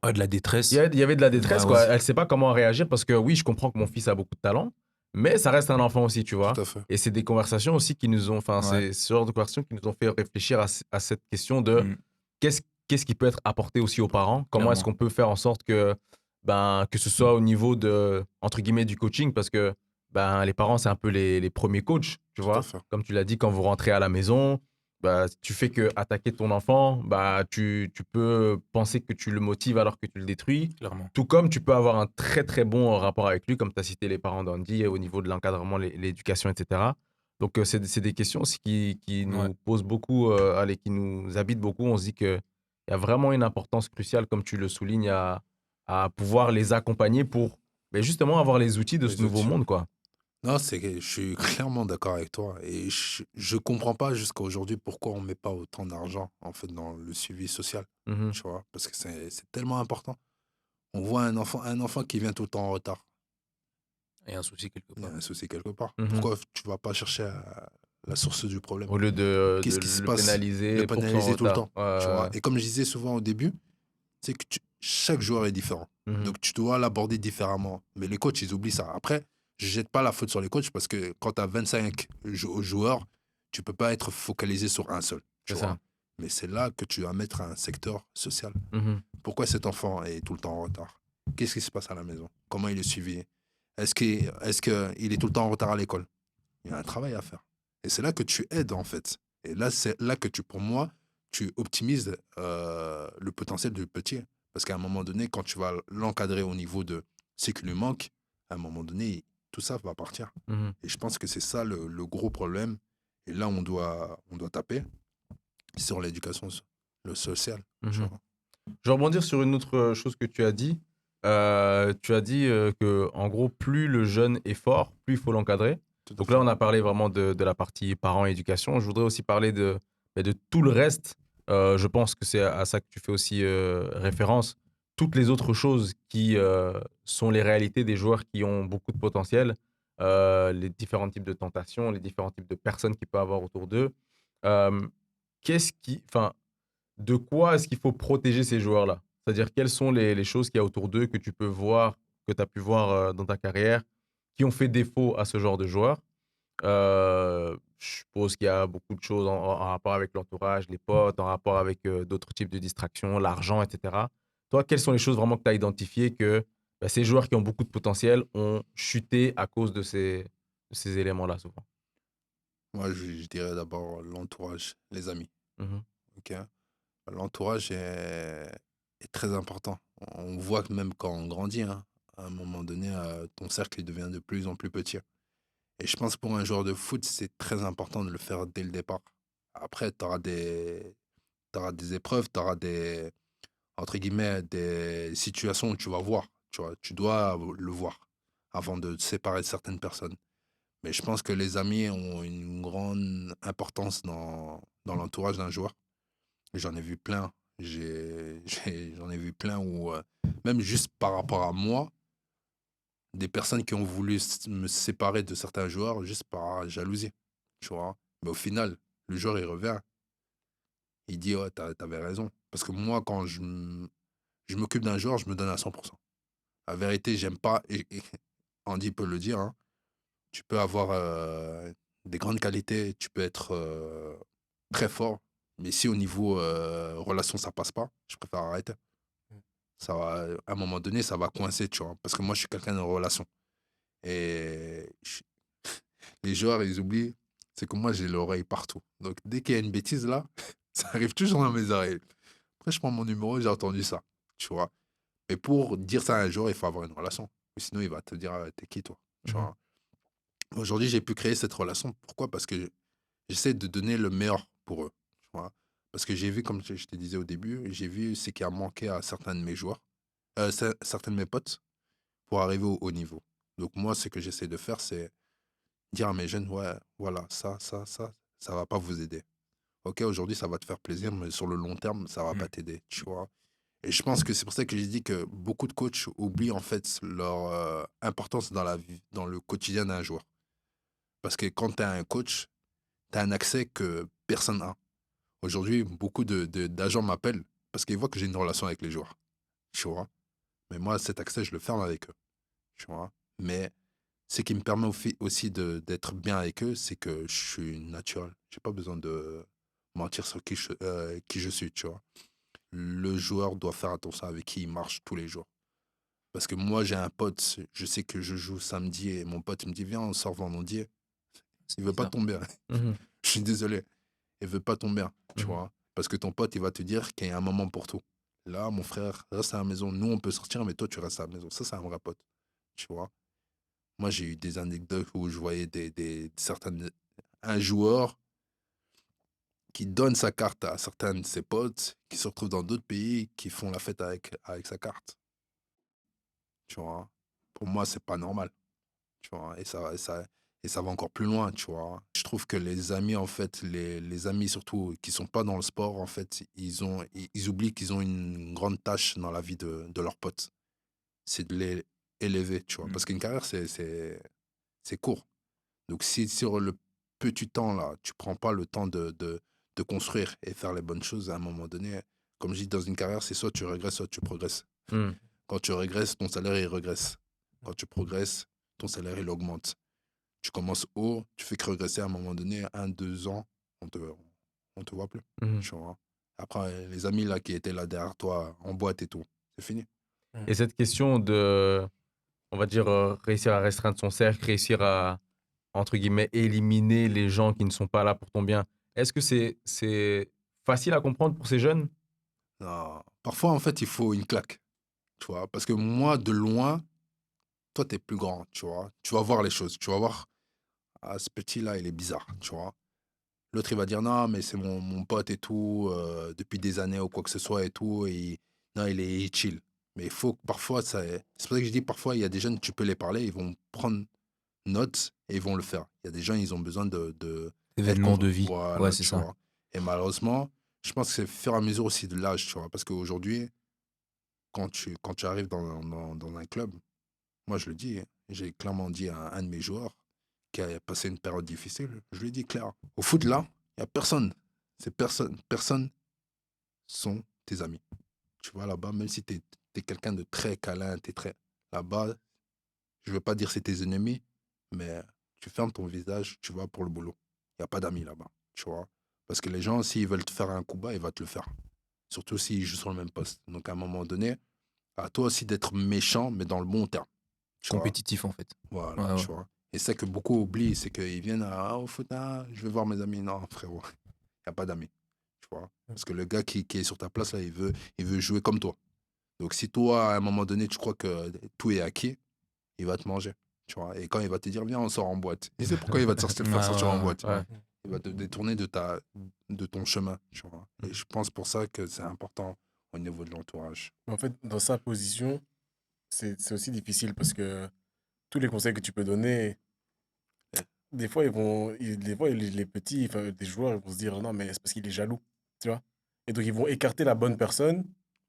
Ah, de la détresse. il y avait de la détresse, Ouais, quoi. ouais. Elle ne sait pas comment réagir parce que oui, je comprends que mon fils a beaucoup de talent, mais ça reste un enfant aussi, tu vois. Tout à fait. Et c'est des conversations aussi qui nous ont, enfin, Ouais. c'est ce genre de conversations qui nous ont fait réfléchir à cette question de Mhm. qu'est-ce qui peut être apporté aussi aux parents? Comment est-ce Clairement. qu'on peut faire en sorte que ce soit au niveau entre guillemets, du coaching, parce que les parents, c'est un peu les premiers coachs, tu Tout à vois. fait. Comme tu l'as dit, quand vous rentrez à la maison, tu fais que attaquer ton enfant, tu peux penser que tu le motives alors que tu le détruis. Clairement. Tout comme tu peux avoir un très très bon rapport avec lui, comme tu as cité les parents d'Andy, au niveau de l'encadrement, l'éducation, etc. Donc, c'est des questions aussi qui nous Ouais. posent beaucoup, allez, qui nous habitent beaucoup. On se dit qu'il y a vraiment une importance cruciale, comme tu le soulignes, à pouvoir les accompagner pour justement avoir les outils de ce Les nouveau outils. monde, quoi. Non, c'est que je suis clairement d'accord avec toi. Et je comprends pas jusqu'à aujourd'hui pourquoi on met pas autant d'argent, en fait, dans le suivi social. Mhm. Tu vois, parce que c'est tellement important. On voit un enfant qui vient tout le temps en retard. Il y a un souci quelque Il y a part. un souci quelque part. Mhm. Pourquoi tu vas pas chercher la source du problème? Au lieu de Qu'est-ce qui se le passe? pénaliser Le pour son pénaliser tout le retard. temps. Tu vois? Et comme je disais souvent au début, c'est que chaque joueur est différent. Mhm. Donc tu dois l'aborder différemment. Mais les coachs, ils oublient ça. Après, je jette pas la faute sur les coachs parce que quand tu as 25 joueurs, tu peux pas être focalisé sur un seul. Tu C'est vois? ça. Mais c'est là que tu vas mettre un secteur social. Mhm. Pourquoi cet enfant est tout le temps en retard? Qu'est-ce qui se passe à la maison? Comment il est suivi? Est-ce qu'il est tout le temps en retard à l'école? Il y a un travail à faire. Et c'est là que tu aides, en fait. Et là, c'est là que pour moi, tu optimises le potentiel du petit. Parce qu'à un moment donné, quand tu vas l'encadrer au niveau de ce qui lui manque, à un moment donné, tout ça va partir. Mhm. Et je pense que c'est ça le gros problème. Et là, on doit taper sur l'éducation, le social. tu Mhm. vois. Je vais rebondir sur une autre chose que tu as dit. Tu as dit que, en gros, plus le jeune est fort, plus il faut l'encadrer. Tout à Donc fait. là, on a parlé vraiment de la partie parents et éducation. Je voudrais aussi parler de tout le reste. Je pense que c'est à ça que tu fais aussi référence. Toutes les autres choses qui sont les réalités des joueurs qui ont beaucoup de potentiel, les différents types de tentations, les différents types de personnes qu'il peut avoir autour d'eux. Euh, enfin, de quoi est-ce qu'il faut protéger ces joueurs-là? C'est-à-dire, quelles sont les choses qu'il y a autour d'eux que tu peux voir, que tu as pu voir dans ta carrière, qui ont fait défaut à ce genre de joueurs? Je suppose qu'il y a beaucoup de choses en rapport avec l'entourage, les potes, en rapport avec d'autres types de distractions, l'argent, etc. Toi, quelles sont les choses vraiment que tu as identifiées que ces joueurs qui ont beaucoup de potentiel ont chuté à cause de ces éléments-là, souvent? Moi, je dirais d'abord l'entourage, les amis. Mhm. Ok. L'entourage est très important. On voit que même quand on grandit, hein, à un moment donné, ton cercle il devient de plus en plus petit. Et je pense que pour un joueur de foot, c'est très important de le faire dès le départ. Après, t'auras des épreuves, tu auras des, entre guillemets, des situations où tu vas voir. Tu vois, tu dois le voir avant de te séparer de certaines personnes. Mais je pense que les amis ont une grande importance dans l'entourage d'un joueur. J'en ai vu plein. J'en ai vu plein où, même juste par rapport à moi, des personnes qui ont voulu me séparer de certains joueurs juste par jalousie. Tu vois. Mais au final, le joueur, il revient. Il dit, ouais, t'avais raison. Parce que moi, quand je m'occupe d'un joueur, je me donne à 100%. La vérité, j'aime pas, et Andy peut le dire, hein, tu peux avoir des grandes qualités, tu peux être très fort, mais si au niveau relation ça passe pas, je préfère arrêter. Ça va, à un moment donné, ça va coincer, tu vois, parce que moi je suis quelqu'un de relation. Et les joueurs, ils oublient, c'est que moi j'ai l'oreille partout. Donc dès qu'il y a une bêtise là, ça arrive toujours dans mes oreilles. Après, je prends mon numéro, j'ai entendu ça, tu vois. Mais pour dire ça à un joueur, il faut avoir une relation. Ou sinon, il va te dire, ah, t'es qui toi, tu Mhm. vois. Aujourd'hui, j'ai pu créer cette relation. Pourquoi? Parce que j'essaie de donner le meilleur pour eux. Tu vois? Parce que j'ai vu, comme je te disais au début, j'ai vu ce qui a manqué à certains de mes joueurs, certains de mes potes, pour arriver au haut niveau. Donc moi, ce que j'essaie de faire, c'est dire à mes jeunes, ouais, voilà, ça va pas vous aider. Ok, aujourd'hui, ça va te faire plaisir, mais sur le long terme, ça va pas t'aider, tu vois. Et je pense que c'est pour ça que j'ai dit que beaucoup de coachs oublient en fait leur importance dans la vie, dans le quotidien d'un joueur. Parce que quand tu as un coach, tu as un accès que personne n'a. Aujourd'hui, beaucoup d'agents m'appellent parce qu'ils voient que j'ai une relation avec les joueurs. Tu vois. Mais moi, cet accès, je le ferme avec eux. Tu vois. Mais ce qui me permet aussi d'être bien avec eux, c'est que je suis naturel. J'ai pas besoin de mentir sur qui je suis. Tu vois. Le joueur doit faire attention avec qui il marche tous les jours. Parce que moi, j'ai un pote, je sais que je joue samedi et mon pote il me dit, viens, on sort vendredi. C'est Il veut pas bizarre. tomber. Mhm. Je suis désolé. Il veut pas tomber, tu Mhm. vois. Parce que ton pote, il va te dire qu'il y a un moment pour tout. Là, mon frère, reste à la maison. Nous, on peut sortir, mais toi, tu restes à la maison. Ça, c'est un vrai pote, tu vois. Moi, j'ai eu des anecdotes où je voyais certaines, un joueur qui donne sa carte à certains de ses potes, qui se retrouvent dans d'autres pays, qui font la fête avec sa carte, tu vois. Pour moi, c'est pas normal, tu vois. Et ça va encore plus loin, tu vois. Je trouve que les amis, en fait, les amis surtout qui sont pas dans le sport, en fait, ils oublient qu'ils ont une grande tâche dans la vie de leurs potes. C'est de les élever, tu vois. Mm. Parce qu'une carrière, c'est court. Donc, si sur le petit temps, là, tu prends pas le temps de construire et faire les bonnes choses, à un moment donné, comme je dis, dans une carrière, c'est soit tu régresses, soit tu progresses. Mhm. Quand tu régresses, ton salaire, il régresse. Quand tu progresses, ton salaire, il augmente. Tu commences haut, tu fais que regresser à un moment donné, 1, 2 ans, on te voit plus. Mhm. Tu vois. Après, les amis là qui étaient là derrière toi en boîte et tout, c'est fini. Et cette question de, on va dire, réussir à restreindre son cercle, réussir à, entre guillemets, éliminer les gens qui ne sont pas là pour ton bien, est-ce que c'est facile à comprendre pour ces jeunes? Non. Parfois, en fait, il faut une claque. Tu vois. Parce que moi, de loin, toi, tu es plus grand. Tu vois. Tu vas voir les choses. Tu vas voir, ah, ce petit-là, il est bizarre. Tu vois. L'autre, il va dire non, mais c'est mon pote et tout, depuis des années ou quoi que ce soit et tout. Et non, il est chill. Mais il faut que parfois, c'est pour ça que je dis parfois, il y a des jeunes, tu peux les parler, ils vont prendre note et ils vont le faire. Il y a des gens, ils ont besoin être Événement de vie. Ouais, voilà, c'est tu ça. vois. Et malheureusement, je pense que c'est au fur et à mesure aussi de l'âge, tu vois. Parce qu'aujourd'hui, quand tu arrives dans un club, moi, je le dis, hein, j'ai clairement dit à un de mes joueurs qui a passé une période difficile, je lui ai dit clair, au foot, là, il n'y a personne. C'est personne. Personne sont tes amis. Tu vois, là-bas, même si tu es quelqu'un de très câlin, tu es très... Là-bas, je ne veux pas dire c'est tes ennemis, mais tu fermes ton visage, tu vas pour le boulot. Il n'y a pas d'amis là-bas, tu vois. Parce que les gens, s'ils veulent te faire un coup bas, ils vont te le faire. Surtout s'ils jouent sur le même poste. Donc, à un moment donné, à toi aussi d'être méchant, mais dans le bon terme, tu vois. Compétitif, en fait. Voilà, Ouais, ouais. tu vois. Et c'est que beaucoup oublient, c'est qu'ils viennent au foot, je vais voir mes amis. Non, frérot, il n'y a pas d'amis. Tu vois? Parce que le gars qui est sur ta place, là, il veut jouer comme toi. Donc, si toi, à un moment donné, tu crois que tout est acquis, il va te manger. Tu vois? Et quand il va te dire, viens, on sort en boîte. Et c'est pourquoi il va te faire Ouais, sortir en ouais, boîte. Ouais. Il va te détourner de ton chemin. Tu vois? Et je pense pour ça que c'est important au niveau de l'entourage. Mais en fait, dans sa position, c'est aussi difficile parce que tous les conseils que tu peux donner, des fois, des fois, les petits, enfin, des joueurs, ils vont se dire non, mais c'est parce qu'il est jaloux, tu vois. Et donc, ils vont écarter la bonne personne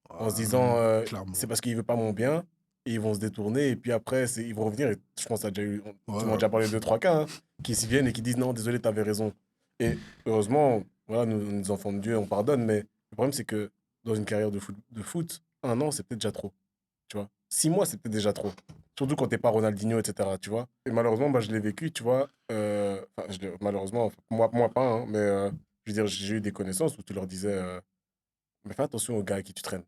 en se disant Clairement. c'est parce qu'il veut pas mon bien. Et ils vont se détourner. Et puis après, ils vont revenir. Et je pense que tu m'as Ouais, déjà parlé de 2, 3 cas qui s'y viennent et qui disent non, désolé, t'avais raison. Et heureusement, voilà, nous enfants de Dieu, on pardonne. Mais le problème, c'est que dans une carrière de foot, 1 an, c'est peut-être déjà trop. Tu vois. 6 mois, c'est peut-être déjà trop. Surtout quand t'es pas Ronaldinho, etc. Tu vois. Et malheureusement, bah, je l'ai vécu, tu vois. Enfin, malheureusement, moi pas, hein, mais je veux dire, j'ai eu des connaissances où tu leur disais mais fais attention au gars à qui tu traînes.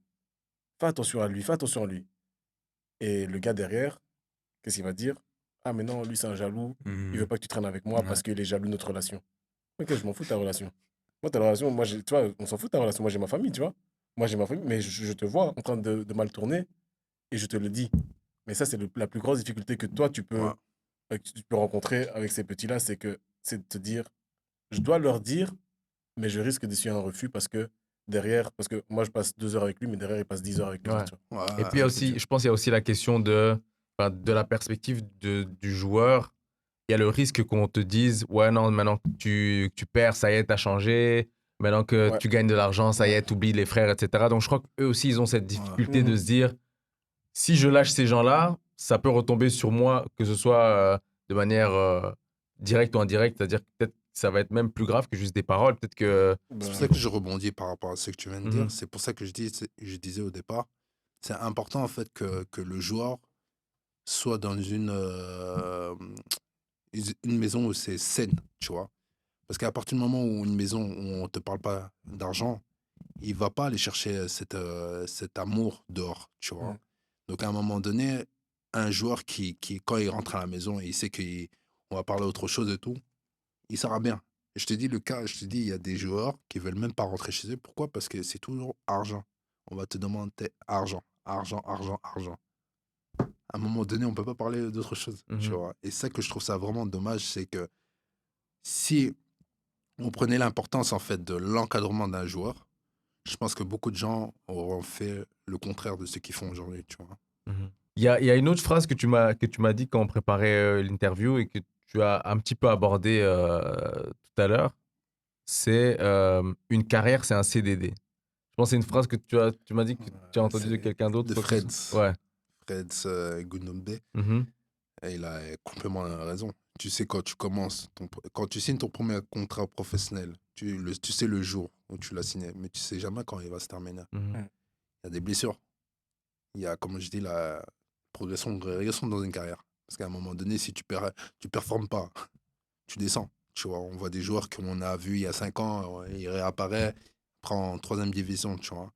Fais attention à lui, fais attention à lui. Et le gars derrière, qu'est-ce qu'il va dire? Ah, mais non, lui, c'est un jaloux. Il veut pas que tu traînes avec moi Ouais. parce qu'il est jaloux de notre relation. Ok, je m'en fous de ta relation. Moi, ta relation, moi, tu vois, on s'en fout de ta relation. Moi, j'ai ma famille, tu vois. Moi, j'ai ma famille, mais je te vois en train de mal tourner et je te le dis. Mais ça, c'est la plus grosse difficulté que toi, ouais. tu peux rencontrer avec ces petits-là, c'est de te dire, je dois leur dire, mais je risque d'essuyer un refus parce que derrière, parce que moi, je passe 2 heures avec lui, mais derrière, il passe 10 heures avec les Ouais. autres, tu vois. Et Ouais, puis il y C'est a ça que c'est aussi, dur. je pense qu'il y a aussi la question de la perspective du joueur. Il y a le risque qu'on te dise, ouais, non, maintenant que tu perds, ça y est, t'as changé. Maintenant que Ouais, tu gagnes de l'argent, ça y ouais. est, t'oublies les frères, etc. Donc je crois qu'eux aussi, ils ont cette ouais. difficulté de se dire, si je lâche ces gens-là, ça peut retomber sur moi, que ce soit de manière directe ou indirecte. C'est-à-dire que peut-être que ça va être même plus grave que juste des paroles. Peut-être que... C'est pour Ben, ça que je rebondis par rapport à ce que tu viens de dire. Mhm. C'est pour ça que je disais au départ, c'est important en fait que le joueur soit dans une maison où c'est saine, tu vois. Parce qu'à partir du moment où une maison où on te parle pas d'argent, il va pas aller chercher cet amour dehors, tu vois. mm, Donc à un moment donné, un joueur quand il rentre à la maison et il sait qu'on va parler autre chose et tout, il sera bien. Je te dis le cas, je te dis, il y a des joueurs qui veulent même pas rentrer chez eux. Pourquoi? Parce que c'est toujours argent. On va te demander argent, argent, argent, argent. À un moment donné, on peut pas parler d'autre chose, tu Mhm. vois. Et ça que je trouve ça vraiment dommage, c'est que si on prenait l'importance en fait de l'encadrement d'un joueur, je pense que beaucoup de gens auront fait le contraire de ce qu'ils font aujourd'hui, tu vois. Mhm. Il y a une autre phrase que tu m'as dit quand on préparait l'interview et que tu as un petit peu abordé tout à l'heure. C'est une carrière, c'est un CDD. Je pense que c'est une phrase que tu m'as dit que tu as entendu de C'est quelqu'un d'autre. de Quoi que ce soit. Freds, Ouais. Freds Gounombe. Mhm. Et il a complètement raison. Tu sais, quand tu commences, quand tu signes ton premier contrat professionnel, tu sais le jour où tu l'as signé, mais tu sais jamais quand il va se terminer. Mhm. mm. Il y a des blessures. Il y a, comme je dis, la progression, régression dans une carrière. Parce qu'à un moment donné, si tu performes pas, tu descends. Tu vois, on voit des joueurs qu'on a vus il y a 5 ans, il réapparaît, prend en troisième division, tu vois.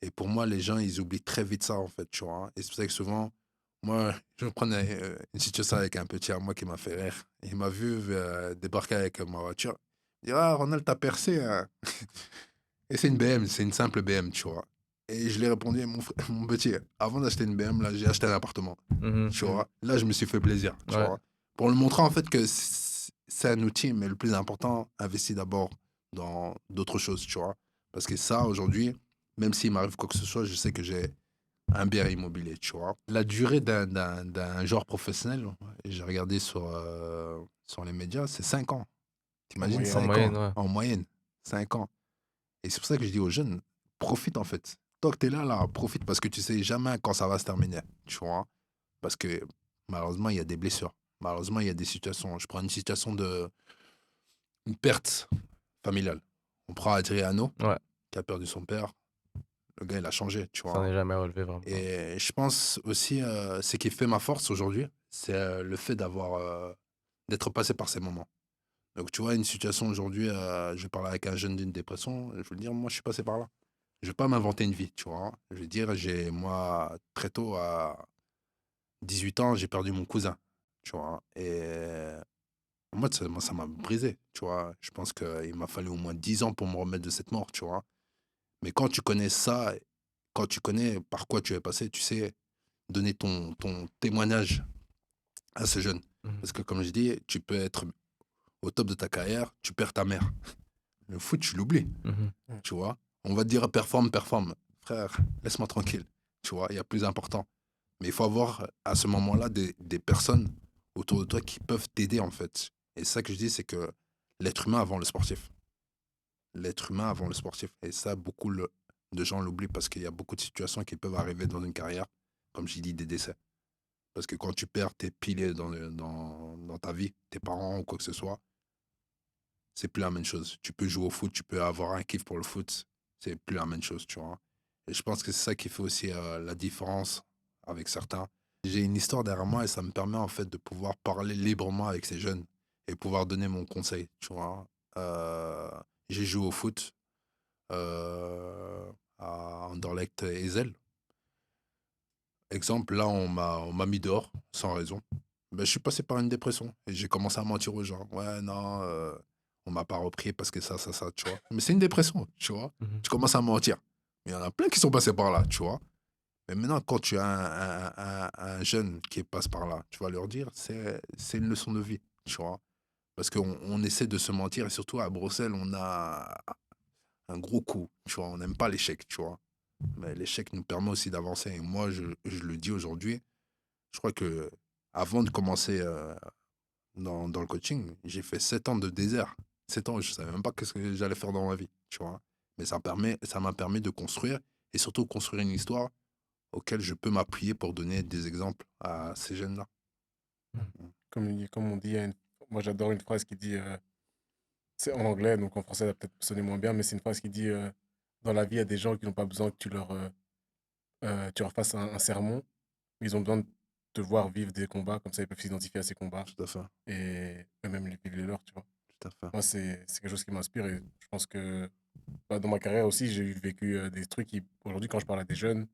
Et pour moi, les gens, ils oublient très vite ça, en fait, tu vois. Et c'est pour ça que souvent, moi, je prenais une situation avec un petit à moi qui m'a fait rire. Il m'a vu débarquer avec ma voiture. Il dit, ah, Ronald, t'as percé, hein. Et c'est une BM, c'est une simple BM, tu vois. Et je lui ai répondu, mon petit, avant d'acheter une BM, là, j'ai acheté un appartement, Mhm. tu Mm. vois. Là, je me suis fait plaisir, tu Ouais. vois. Pour lui montrer, en fait, que c'est un outil, mais le plus important, investis d'abord dans d'autres choses, tu vois. Parce que ça, aujourd'hui, même s'il m'arrive quoi que ce soit, je sais que j'ai un bien immobilier, tu vois. La durée d'un joueur professionnel, j'ai regardé sur les médias, c'est 5 ans. En T'imagines moyenne. En 5 ans moyenne, ouais. en moyenne, 5 ans. Et c'est pour ça que je dis aux jeunes, profite en fait. Tant que t'es là, profite parce que tu sais jamais quand ça va se terminer, tu vois. Parce que malheureusement, il y a des blessures. Malheureusement, il y a des situations. Je prends une situation une perte familiale. On prend Adriano, Ouais. qui a perdu son père. Le gars, il a changé, tu Ça vois. n'est jamais relevé vraiment. Et je pense aussi, ce qui fait ma force aujourd'hui, c'est le fait d'être passé par ces moments. Donc, tu vois, une situation aujourd'hui, je vais parler avec un jeune d'une dépression, je veux dire, moi, je suis passé par là. Je vais pas m'inventer une vie, tu vois. Je veux dire, moi, très tôt, à 18 ans, j'ai perdu mon cousin. tu vois. Et moi, ça m'a brisé, tu vois. Je pense qu'il m'a fallu au moins 10 ans pour me remettre de cette mort, tu vois. Mais quand tu connais ça, quand tu connais par quoi tu es passé, tu sais donner ton témoignage à ce jeune. Mhm. Parce que comme je dis, tu peux être au top de ta carrière, tu perds ta mère. Le foot, tu l'oublies, Mhm. tu vois. On va te dire performe, performe. Frère, laisse-moi tranquille, tu vois, il y a plus important. Mais il faut avoir à ce moment-là des personnes autour de toi qui peuvent t'aider en fait. Et ça que je dis, c'est que l'être humain avant le sportif. L'être humain avant le sportif. Et ça, de gens l'oublient parce qu'il y a beaucoup de situations qui peuvent arriver dans une carrière, comme j'ai dit, des décès. Parce que quand tu perds tes piliers dans ta vie, tes parents ou quoi que ce soit, c'est plus la même chose. Tu peux jouer au foot, tu peux avoir un kiff pour le foot, c'est plus la même chose, tu vois. Et je pense que c'est ça qui fait aussi la différence avec certains. J'ai une histoire derrière moi et ça me permet en fait de pouvoir parler librement avec ces jeunes et pouvoir donner mon conseil, tu vois. Euh, j'ai joué au foot à Anderlecht et Ezel. Exemple, là, on m'a mis dehors sans raison. Ben, je suis passé par une dépression et j'ai commencé à mentir aux gens. Ouais, non, on m'a pas repris parce que ça, tu vois. Mais c'est une dépression, tu vois. Mhm. Tu commences à mentir. Mais il y en a plein qui sont passés par là, tu vois. Mais maintenant, quand tu as un jeune qui passe par là, tu vas leur dire, c'est une leçon de vie, tu vois. Parce qu'on essaie de se mentir et surtout à Bruxelles, on a un gros coup, tu vois. On n'aime pas l'échec, tu vois. Mais l'échec nous permet aussi d'avancer. Et moi, je le dis aujourd'hui, je crois que avant de commencer dans le coaching, j'ai fait 7 ans de désert. 7 ans, je ne savais même pas qu'est-ce que j'allais faire dans ma vie, tu vois. Mais ça m'a permis de construire et surtout construire une histoire auquel je peux m'appuyer pour donner des exemples à ces jeunes-là. Comme on dit, moi j'adore une phrase qui dit, c'est en anglais, donc en français ça va peut-être sonner moins bien, mais c'est une phrase qui dit, dans la vie, il y a des gens qui n'ont pas besoin que tu leur fasses un sermon, mais ils ont besoin de te voir vivre des combats, comme ça ils peuvent s'identifier à ces combats Tout à fait, et eux-mêmes vivre les leurs, tu vois. tout à fait. Moi, c'est quelque chose qui m'inspire et je pense que bah, dans ma carrière aussi, j'ai vécu des trucs qui, aujourd'hui, quand je parle à des jeunes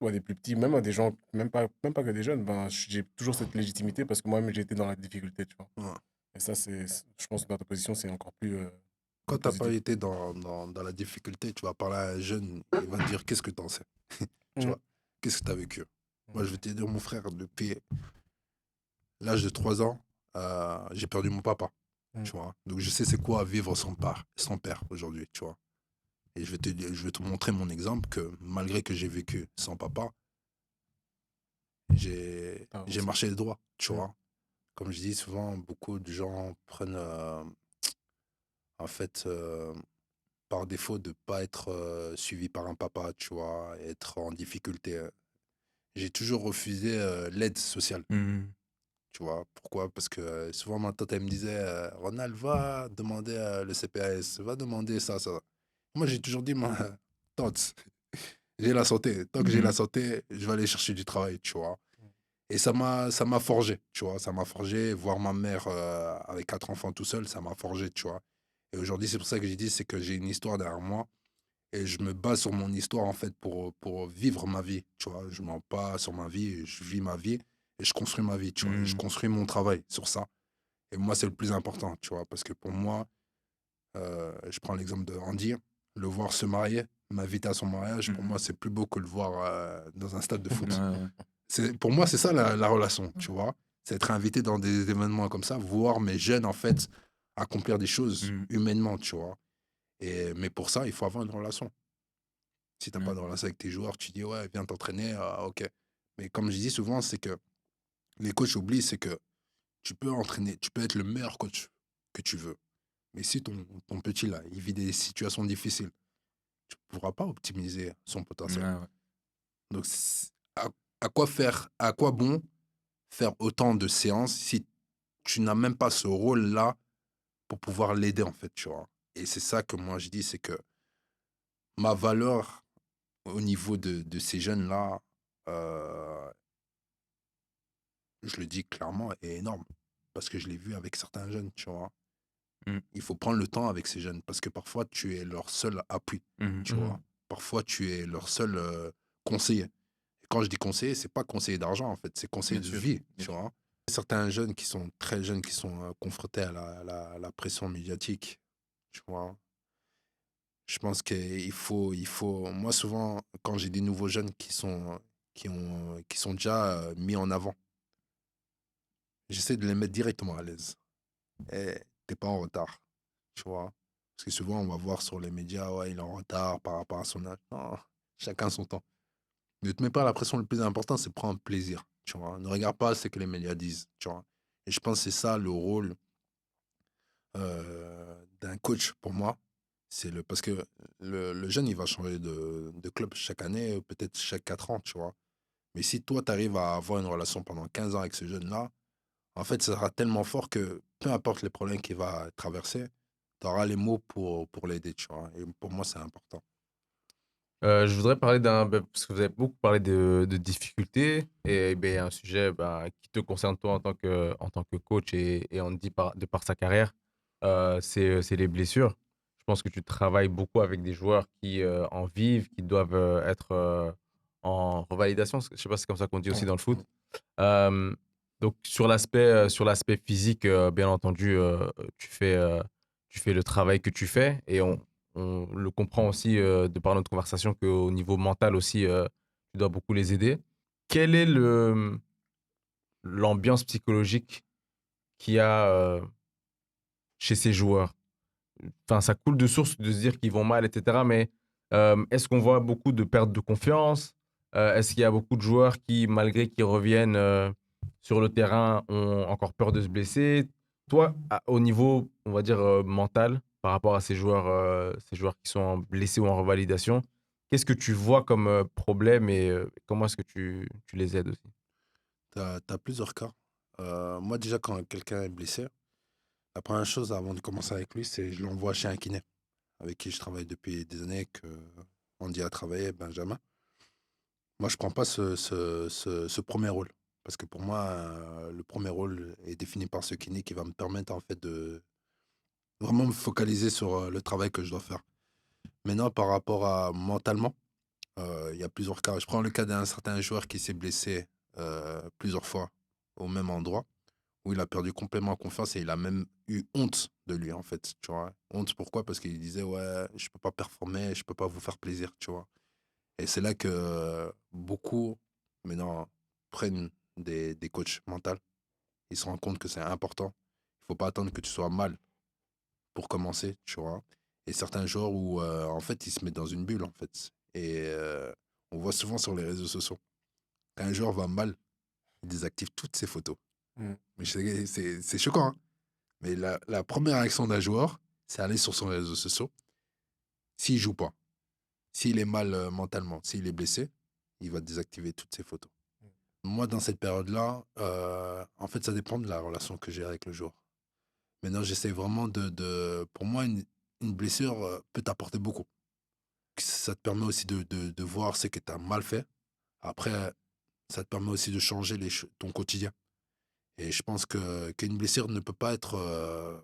ou à des plus petits, même à des gens, même pas que des jeunes, ben, j'ai toujours cette légitimité parce que moi-même, j'ai été dans la difficulté, tu vois. Ouais. Et ça, je pense que dans ta position, c'est encore Quand plus tu n'as pas positif. été dans la difficulté, tu vas parler à un jeune, il va te dire qu'est-ce que tu en sais, tu Mm. vois, qu'est-ce que tu as vécu. Moi, Mm. je vais te dire, mon frère, depuis l'âge de 3 ans, j'ai perdu mon papa, Mm. tu vois. Donc, je sais c'est quoi vivre sans père aujourd'hui, tu vois. Et je vais te montrer mon exemple que malgré que j'ai vécu sans papa, T'as j'ai avancé. marché le droit, tu Mm. vois. Comme je dis souvent, beaucoup de gens prennent, en fait, par défaut de pas être suivi par un papa, tu vois, être en difficulté. J'ai toujours refusé l'aide sociale. Mhm. Tu vois, pourquoi? Parce que souvent ma tante, elle me disait, Ronald, va demander le CPAS, va demander ça, ça. Moi, j'ai toujours dit, moi, tante, j'ai la santé. Tant que j'ai la Mhm. santé, je vais aller chercher du travail, tu vois. Et ça m'a forgé, tu vois. Ça m'a forgé. Voir ma mère avec 4 enfants tout seul, ça m'a forgé, tu vois. Et aujourd'hui, c'est pour ça que j'ai dit, c'est que j'ai une histoire derrière moi. Et je me base sur mon histoire, en fait, pour vivre ma vie, tu vois. Je mens pas sur ma vie, je vis ma vie et je construis ma vie, tu vois. Et je Mhm. construis mon travail sur ça. Et moi, c'est le plus important, tu vois. Parce que pour moi, je prends l'exemple de Andy, le voir se marier, m'inviter à son mariage, pour moi, Mhm. c'est plus beau que le voir dans un stade de Ouais, foot. ouais. Pour moi, c'est ça la relation, tu vois. C'est être invité dans des événements comme ça, voir mes jeunes, en fait, accomplir des choses Mhm. humainement, tu vois. Mais pour ça, il faut avoir une relation. Si tu n'as pas Ouais. de relation avec tes joueurs, tu dis, ouais, viens t'entraîner, ok. Mais comme je dis souvent, c'est que les coachs oublient, c'est que tu peux entraîner, tu peux être le meilleur coach que tu veux. Mais si ton petit, là, il vit des situations difficiles, tu ne pourras pas optimiser son Ouais, potentiel. ouais. Donc, à quoi bon faire autant de séances si tu n'as même pas ce rôle-là pour pouvoir l'aider, en fait, tu vois. Et c'est ça que moi je dis, c'est que ma valeur au niveau de ces jeunes-là, euh, je le dis clairement, est énorme. Parce que je l'ai vu avec certains jeunes, tu vois. Mhm. Il faut prendre le temps avec ces jeunes parce que parfois tu es leur seul appui, Mhm. tu vois. Parfois tu es leur seul conseiller. Et quand je dis conseiller, c'est pas conseiller d'argent en fait, c'est conseiller Bien de sûr. vie, Bien tu sûr. vois. certains jeunes qui sont très jeunes, qui sont confrontés à la pression médiatique, tu vois. Je pense qu'il faut. Moi, souvent, quand j'ai des nouveaux jeunes qui sont déjà mis en avant, j'essaie de les mettre directement à l'aise. Et t'es pas en retard, tu vois. Parce que souvent, on va voir sur les médias, ouais, il est en retard par rapport à son âge. Non, chacun son temps. Ne te mets pas la pression, le plus important, c'est prendre plaisir, tu vois. Ne regarde pas ce que les médias disent, tu vois. Et je pense que c'est ça le rôle d'un coach pour moi. Parce que le jeune, il va changer de club chaque année, peut-être chaque 4 ans, tu vois. Mais si toi, tu arrives à avoir une relation pendant 15 ans avec ce jeune-là, en fait, ça sera tellement fort que peu importe les problèmes qu'il va traverser, tu auras les mots pour l'aider, tu vois. Et pour moi, c'est important. Je voudrais parler parce que vous avez beaucoup parlé de difficultés et ben, un sujet qui te concerne toi en tant que coach et Andy de par sa carrière, c'est les blessures. Je pense que tu travailles beaucoup avec des joueurs qui en vivent, qui doivent être en revalidation. Je sais pas si c'est comme ça qu'on dit aussi Ouais. dans le foot. Euh, donc sur l'aspect physique, bien entendu, tu fais le travail que tu fais et on le comprend aussi de par notre conversation qu'au niveau mental aussi, tu dois beaucoup les aider. Quelle est l'ambiance psychologique qu'il y a chez ces joueurs? Enfin, ça coule de source de se dire qu'ils vont mal, etc. Mais est-ce qu'on voit beaucoup de pertes de confiance? Est-ce qu'il y a beaucoup de joueurs qui, malgré qu'ils reviennent sur le terrain, ont encore peur de se blesser? Toi, au niveau, on va dire, mental, par rapport à ces joueurs qui sont blessés ou en revalidation, qu'est-ce que tu vois comme problème et comment est-ce que tu les aides aussi? Tu as plusieurs cas. Moi, déjà, quand quelqu'un est blessé, la première chose avant de commencer avec lui, c'est je l'envoie chez un kiné, avec qui je travaille depuis des années, que on dit à travailler, Benjamin. Moi, je prends pas ce premier rôle. Parce que pour moi, le premier rôle est défini par ce kiné qui va me permettre en fait de vraiment me focaliser sur le travail que je dois faire. Maintenant, par rapport à mentalement, il y a plusieurs cas. Je prends le cas d'un certain joueur qui s'est blessé plusieurs fois au même endroit, où il a perdu complètement confiance et il a même eu honte de lui, en fait. Tu vois. Honte, pourquoi? Parce qu'il disait, ouais, je peux pas performer, je peux pas vous faire plaisir, tu vois. Et c'est là que beaucoup, maintenant, prennent des coachs mentaux. Ils se rendent compte que c'est important. Il faut pas attendre que tu sois mal pour commencer, tu vois. Et certains joueurs où, en fait, ils se mettent dans une bulle, en fait. Et on voit souvent sur les réseaux sociaux, quand un joueur va mal, il désactive toutes ses photos. Mm. Mais c'est choquant, hein. Mais la première action d'un joueur, c'est aller sur son réseau social. S'il joue pas, s'il est mal mentalement, s'il est blessé, il va désactiver toutes ses photos. Moi, dans cette période-là, en fait, ça dépend de la relation que j'ai avec le joueur. Maintenant, j'essaie vraiment Pour moi, une blessure peut t'apporter beaucoup. Ça te permet aussi de voir ce que tu as mal fait. Après, ça te permet aussi de changer ton quotidien. Et je pense qu'une blessure ne peut pas être,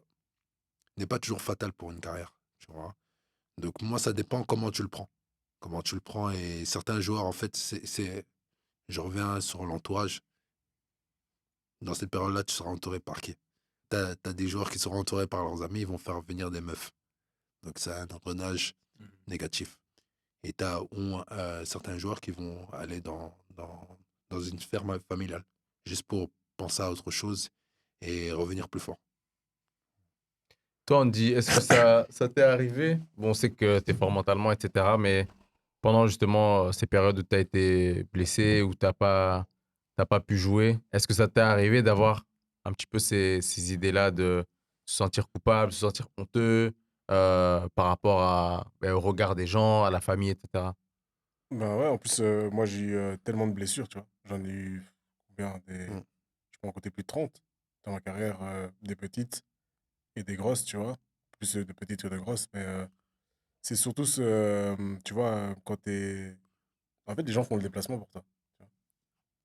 n'est pas toujours fatale pour une carrière. Tu vois. Donc, moi, ça dépend comment tu le prends. Comment tu le prends. Et certains joueurs, en fait, je reviens sur l'entourage. Dans cette période-là, tu seras entouré par qui? T'as des joueurs qui seront entourés par leurs amis, ils vont faire venir des meufs. Donc, c'est un engrenage négatif. Et certains joueurs qui vont aller dans une ferme familiale, juste pour penser à autre chose et revenir plus fort. Toi, Andy, est-ce que ça t'est arrivé? Bon, on sait que tu es fort mentalement, etc. Mais pendant justement ces périodes où tu as été blessé, où t'as pas pu jouer, est-ce que ça t'est arrivé d'avoir un petit peu ces idées-là de se sentir coupable, se sentir honteux par rapport au regard des gens, à la famille, etc. Ben ouais, en plus, moi, j'ai eu tellement de blessures, tu vois. J'en ai eu combien Mm. Je peux en compter plus de 30 dans ma carrière, des petites et des grosses, tu vois. Plus de petites que de grosses, mais c'est surtout, tu vois, quand t'es... En fait, les gens font le déplacement pour toi. Tu vois.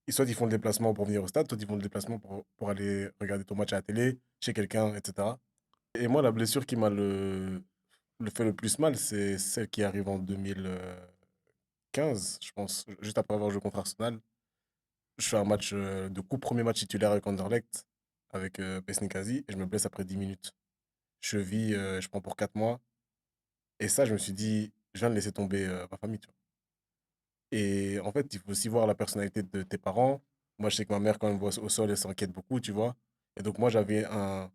Soit ils font le déplacement pour venir au stade, soit ils font le déplacement pour aller regarder ton match à la télé, chez quelqu'un, etc. Et moi, la blessure qui m'a le fait le plus mal, c'est celle qui arrive en 2015, je pense, juste après avoir joué contre Arsenal. je fais un match de coupe, premier match titulaire avec Anderlecht, avec Pesnicazi, et je me blesse après 10 minutes. Cheville, je prends pour 4 mois. Et ça, je me suis dit, je viens de laisser tomber ma famille, tu vois. Et en fait, il faut aussi voir la personnalité de tes parents. Moi, je sais que ma mère, quand elle me voit au sol, elle s'inquiète beaucoup, tu vois. Et donc, moi, j'avais pas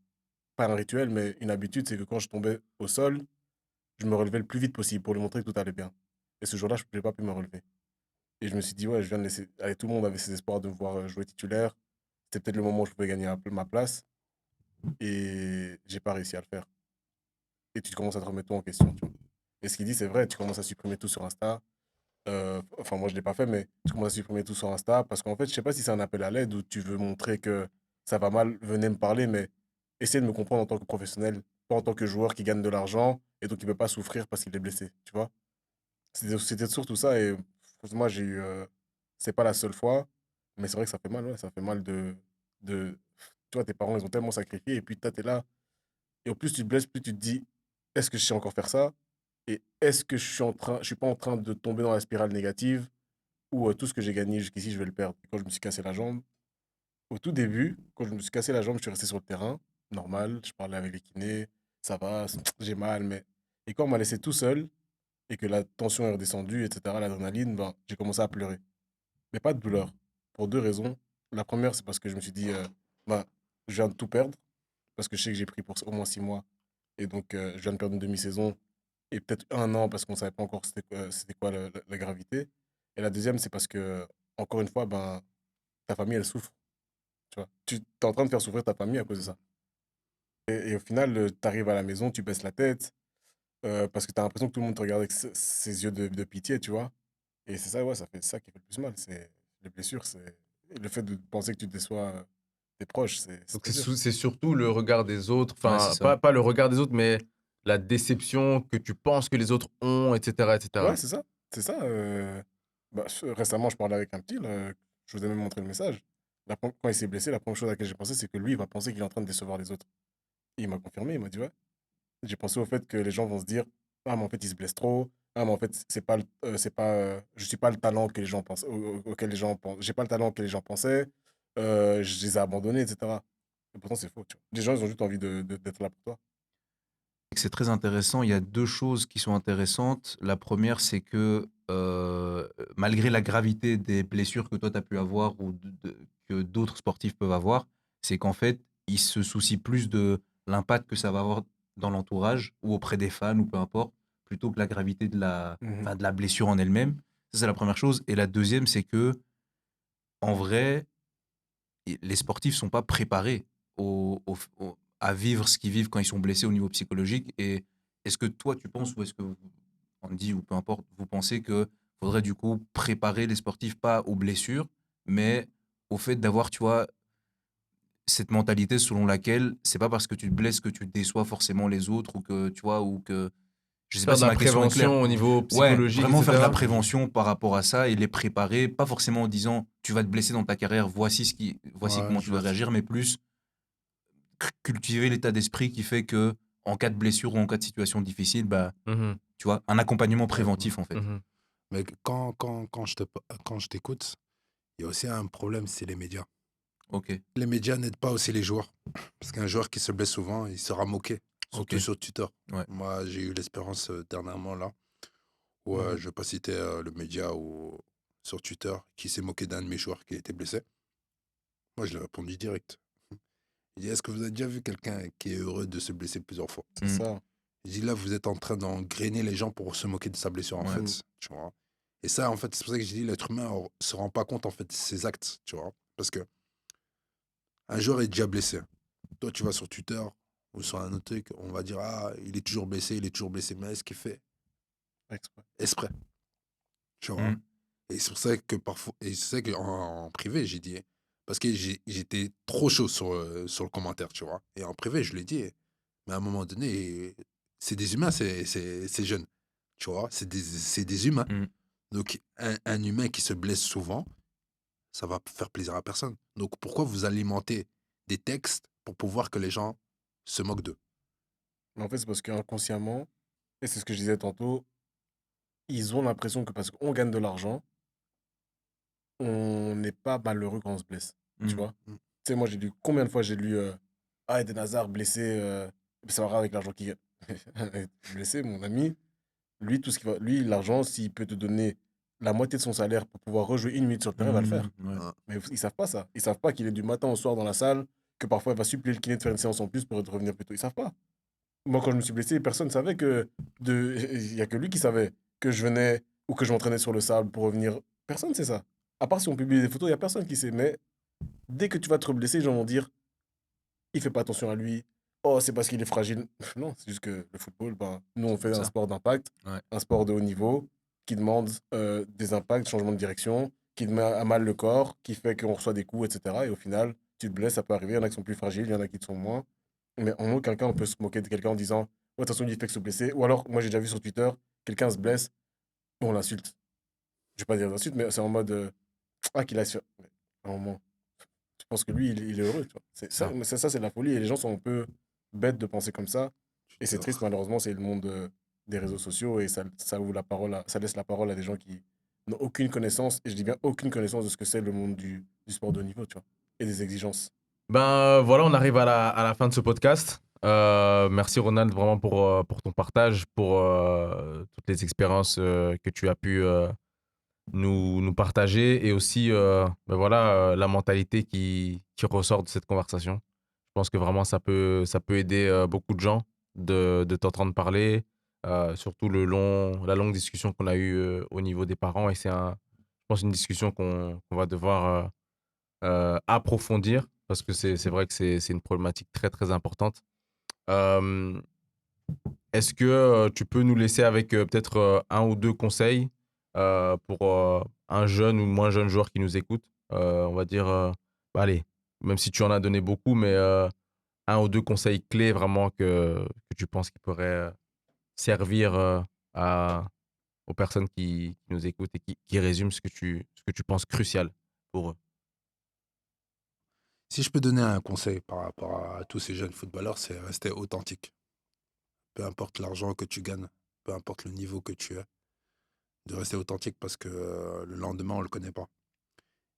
un rituel, mais une habitude, c'est que quand je tombais au sol, je me relevais le plus vite possible pour lui montrer que tout allait bien. Et ce jour-là, je n'ai pas pu me relever. Et je me suis dit, ouais, je viens de laisser. Allez, tout le monde avait ses espoirs de me voir jouer titulaire. C'était peut-être le moment où je pouvais gagner ma place. Et j'ai pas réussi à le faire. Et tu commences à te remettre tout en question, tu vois. Et ce qu'il dit, c'est vrai, tu commences à supprimer tout sur Insta. Enfin, moi, je ne l'ai pas fait, mais tu commences à supprimer tout sur Insta parce qu'en fait, je sais pas si c'est un appel à l'aide ou tu veux montrer que ça va mal, venez me parler, mais essayer de me comprendre en tant que professionnel, pas en tant que joueur qui gagne de l'argent et donc qui ne peut pas souffrir parce qu'il est blessé, tu vois. C'était surtout ça et moi, j'ai eu. C'est pas la seule fois, mais c'est vrai que ça fait mal, ouais, ça fait mal de. Tu vois, tes parents, ils ont tellement sacrifié et puis toi, tu es là. Et au plus tu te blesses, plus tu te dis, est-ce que je sais encore faire ça? Et est-ce que je suis pas en train de tomber dans la spirale négative où tout ce que j'ai gagné jusqu'ici, je vais le perdre. Quand je me suis cassé la jambe, au tout début, quand je me suis cassé la jambe, je suis resté sur le terrain, normal, je parlais avec les kinés, ça va, j'ai mal, mais... Et quand on m'a laissé tout seul et que la tension est redescendue, etc., l'adrénaline, ben, j'ai commencé à pleurer. Mais pas de douleur, pour deux raisons. La première, c'est parce que je me suis dit, ben, je viens de tout perdre, parce que je sais que j'ai pris pour au moins 6 mois, et donc je viens de perdre une demi-saison, et peut-être un an, parce qu'on ne savait pas encore c'était quoi la gravité. Et la deuxième, c'est parce que, encore une fois, ben, ta famille, elle souffre. Tu vois. Tu es en train de faire souffrir ta famille à cause de ça. Et au final, tu arrives à la maison, tu baisses la tête, parce que tu as l'impression que tout le monde te regarde avec ses yeux de pitié, tu vois. Et c'est ça, ouais, ça fait ça qui fait le plus mal. C'est les blessures, c'est le fait de penser que tu déçois tes proches, c'est Donc très dur. c'est surtout le regard des autres, Ouais, c'est enfin, ça. pas le regard des autres, mais la déception que tu penses que les autres ont, et cetera, et Ouais, cetera. c'est ça. C'est ça. Bah, récemment, je parlais avec un petit, là, je vous ai même montré le message. Quand il s'est blessé, la première chose à laquelle j'ai pensé, c'est que lui, il va penser qu'il est en train de décevoir les autres. Et il m'a confirmé, il m'a dit, ouais. J'ai pensé au fait que les gens vont se dire, ah, mais en fait, il se blesse trop. Ah, mais en fait, c'est pas, je suis pas le talent que les gens pensent, auquel les gens pensent. J'ai pas le talent que les gens pensaient. Je les ai abandonnés, etc. Et pourtant, c'est faux, tu vois. Les gens, ils ont juste envie d'être là pour toi. C'est très intéressant. Il y a deux choses qui sont intéressantes. La première, c'est que malgré la gravité des blessures que toi, tu as pu avoir ou que d'autres sportifs peuvent avoir, c'est qu'en fait, ils se soucient plus de l'impact que ça va avoir dans l'entourage ou auprès des fans ou peu importe, plutôt que la gravité Mhm. enfin, de la blessure en elle-même. Ça, c'est la première chose. Et la deuxième, c'est que en vrai, les sportifs sont pas préparés à vivre ce qu'ils vivent quand ils sont blessés au niveau psychologique. Et est-ce que toi, tu penses, ou est-ce que on dit, ou peu importe, vous pensez que faudrait du coup préparer les sportifs pas aux blessures, mais au fait d'avoir, tu vois, cette mentalité selon laquelle c'est pas parce que tu te blesses que tu déçois forcément les autres ou que, tu vois, ou que, je sais pas Faire de si la ma question est claire. prévention au niveau Ouais, psychologique, et vraiment faire de la cetera. Mhm. prévention par rapport à ça et les préparer, pas forcément en disant tu vas te blesser dans ta carrière, voici Ouais, comment je tu dois vois. réagir, mais plus cultiver l'état d'esprit qui fait que en cas de blessure ou en cas de situation difficile, bah, Mmh. tu vois, un accompagnement Ouais. préventif en fait. Mmh. Mais quand je t'écoute, il y a aussi un problème, c'est les médias. Ok, Les médias n'aident pas aussi les joueurs. Parce qu'un joueur qui se blesse souvent, il sera moqué, ok, surtout sur Twitter. ouais. Moi, j'ai eu l'expérience dernièrement là, où Mhm. je ne vais pas citer le média ou sur Twitter, qui s'est moqué d'un de mes joueurs qui était blessé. Moi, je lui ai répondu direct. Il dit, est-ce que vous avez déjà vu quelqu'un qui est heureux de se blesser plusieurs fois? C'est Mm, ça. Il dit, là, vous êtes en train d'engrainer les gens pour se moquer de sa blessure, en ouais. Mhm. fait. Tu vois. Et ça, en fait, c'est pour ça que je dis, l'être humain se rend pas compte, en fait, de ses actes, tu vois. Parce que un joueur est déjà blessé. Toi, tu vas sur Twitter ou sur un autre truc, on va dire, ah, il est toujours blessé, il est toujours blessé. Mais est-ce qu'il fait Exprès. exprès, tu vois? Mm, Et c'est pour ça que parfois, et c'est ça qu'en privé, j'ai dit, parce que j'étais trop chaud sur le commentaire, tu vois. Et en privé, je lui ai dit, mais à un moment donné, c'est des humains, c'est jeune, tu vois. C'est des humains. mm. Donc, un humain qui se blesse souvent, ça va faire plaisir à personne. Donc, pourquoi vous alimentez des textes pour pouvoir que les gens se moquent d'eux? Mais en fait, c'est parce qu'inconsciemment, et c'est ce que je disais tantôt, ils ont l'impression que parce qu'on gagne de l'argent, on n'est pas malheureux quand on se blesse. Tu vois? Mm. Tu sais, moi, combien de fois j'ai lu ah, Eden Hazard blessé, ça va avec l'argent qu'il gagne. Blessé, mon ami. Lui, tout ce qui va, lui, l'argent, s'il peut te donner la moitié de son salaire pour pouvoir rejouer 1 minute sur le terrain, il va le faire. Ouais. Ah, Mais ils savent pas ça. Ils savent pas qu'il est du matin au soir dans la salle, que parfois il va supplier le kiné de faire une séance en plus pour revenir plus tôt. Ils savent pas. Moi, quand je me suis blessé, personne ne savait que. Il n'y a que lui qui savait que je venais ou que je m'entraînais sur le sable pour revenir. Personne ne sait ça. À part si on publie des photos, il n'y a personne qui sait. Mais dès que tu vas te blesser, les gens vont dire il fait pas attention à lui. Oh, c'est parce qu'il est fragile. Non, c'est juste que le football, ben, nous, on fait un Ça. sport d'impact, Ouais. un sport de haut niveau qui demande des impacts, changement de direction, qui te met à mal le corps, qui fait qu'on reçoit des coups, etc. Et au final, tu te blesses, ça peut arriver. Il y en a qui sont plus fragiles, il y en a qui le sont moins. Mais en aucun cas, on peut se moquer de quelqu'un en disant ouais, attention, il fait que se blesser. Ou alors, moi, j'ai déjà vu sur Twitter, quelqu'un se blesse, on l'insulte. Je vais pas dire d'insulte, mais c'est en mode ah, qu'il a su. Mais, à un moment, je pense que lui, il est heureux. Tu vois. Ah. Ça, c'est de la folie. Et les gens sont un peu bêtes de penser comme ça. Et c'est sûr. triste, malheureusement, c'est le monde des réseaux sociaux. Et ça ouvre la parole ça laisse la parole à des gens qui n'ont aucune connaissance, et je dis bien aucune connaissance de ce que c'est le monde du sport de haut niveau, tu vois. Et des exigences. Ben voilà, on arrive à la fin de ce podcast. Merci Ronald vraiment pour ton partage, pour toutes les expériences que tu as pu nous partager et aussi ben voilà, la mentalité qui ressort de cette conversation. Je pense que vraiment ça peut aider beaucoup de gens de t'entendre parler, surtout la longue discussion qu'on a eue au niveau des parents. Et c'est je pense une discussion qu'on va devoir approfondir parce que c'est vrai que c'est une problématique très très importante. Euh, Est-ce que tu peux nous laisser avec peut-être un ou deux conseils pour un jeune ou moins jeune joueur qui nous écoute? On va dire, bah, allez, même si tu en as donné beaucoup, mais un ou deux conseils clés vraiment que tu penses qui pourraient servir aux personnes qui nous écoutent et qui résument ce que tu penses crucial pour eux. Si je peux donner un conseil par rapport à tous ces jeunes footballeurs, c'est rester authentique. Peu importe l'argent que tu gagnes, peu importe le niveau que tu as, de rester authentique parce que le lendemain, on ne le connaît pas.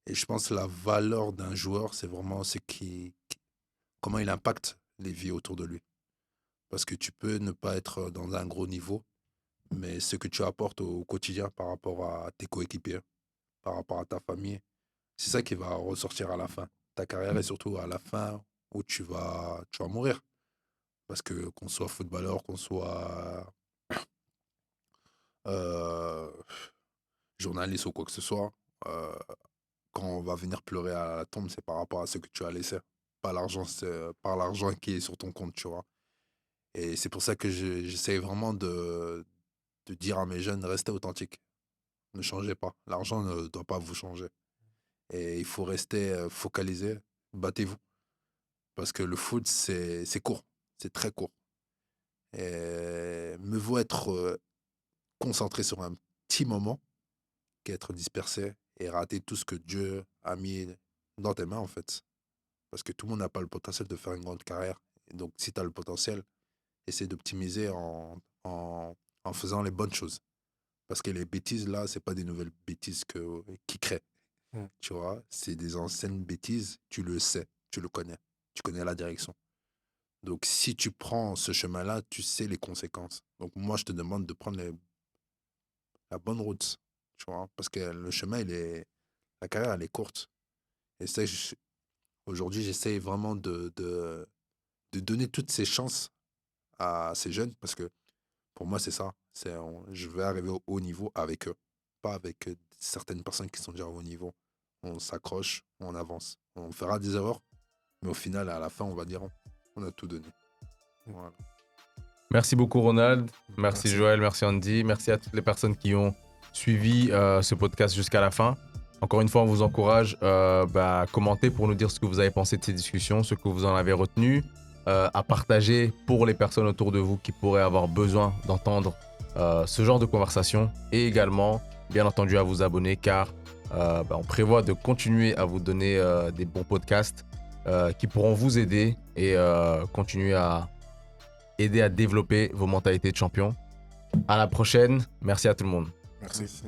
Et je pense que la valeur d'un joueur, c'est vraiment comment il impacte les vies autour de lui. Parce que tu peux ne pas être dans un gros niveau, mais ce que tu apportes au quotidien par rapport à tes coéquipiers, par rapport à ta famille, c'est ça qui va ressortir à la fin. Ta carrière et surtout à la fin où tu vas mourir. Parce que qu'on soit footballeur, qu'on soit euh, journaliste ou quoi que ce soit, euh, quand on va venir pleurer à la tombe, c'est par rapport à ce que tu as laissé. Pas l'argent, c'est par l'argent qui est sur ton compte, tu vois. Et c'est pour ça que j'essaie vraiment de dire à mes jeunes, restez authentiques. Ne changez pas. L'argent ne doit pas vous changer. Et il faut rester focalisé. Battez-vous. Parce que le foot, c'est court. C'est très court. Et me vaut être concentré sur un petit moment qu'être dispersé et rater tout ce que Dieu a mis dans tes mains, en fait. Parce que tout le monde n'a pas le potentiel de faire une grande carrière. Et donc, si tu as le potentiel, essaie d'optimiser en faisant les bonnes choses. Parce que les bêtises, là, c'est pas des nouvelles bêtises qui créent. Mm. Tu vois, c'est des anciennes bêtises, tu le sais, tu le connais. Tu connais la direction. Donc, si tu prends ce chemin-là, tu sais les conséquences. Donc, moi, je te demande de prendre la bonne route. Tu vois, parce que le chemin, la carrière, elle est courte. Et ça, aujourd'hui, j'essaie vraiment de donner toutes ces chances à ces jeunes parce que pour moi, c'est ça. Je vais arriver au haut niveau avec eux, pas avec certaines personnes qui sont déjà au haut niveau. On s'accroche, on avance. On fera des erreurs, mais au final, à la fin, on va dire on a tout donné. Voilà. Merci beaucoup Ronald, merci Merci. Joël, merci Andy, merci à toutes les personnes qui ont suivi ce podcast jusqu'à la fin. Encore une fois, on vous encourage à commenter pour nous dire ce que vous avez pensé de ces discussions, ce que vous en avez retenu, à partager pour les personnes autour de vous qui pourraient avoir besoin d'entendre ce genre de conversation et également, bien entendu, à vous abonner car on prévoit de continuer à vous donner des bons podcasts qui pourront vous aider et continuer à aider à développer vos mentalités de champion. À la prochaine. Merci à tout le monde. Merci. Merci.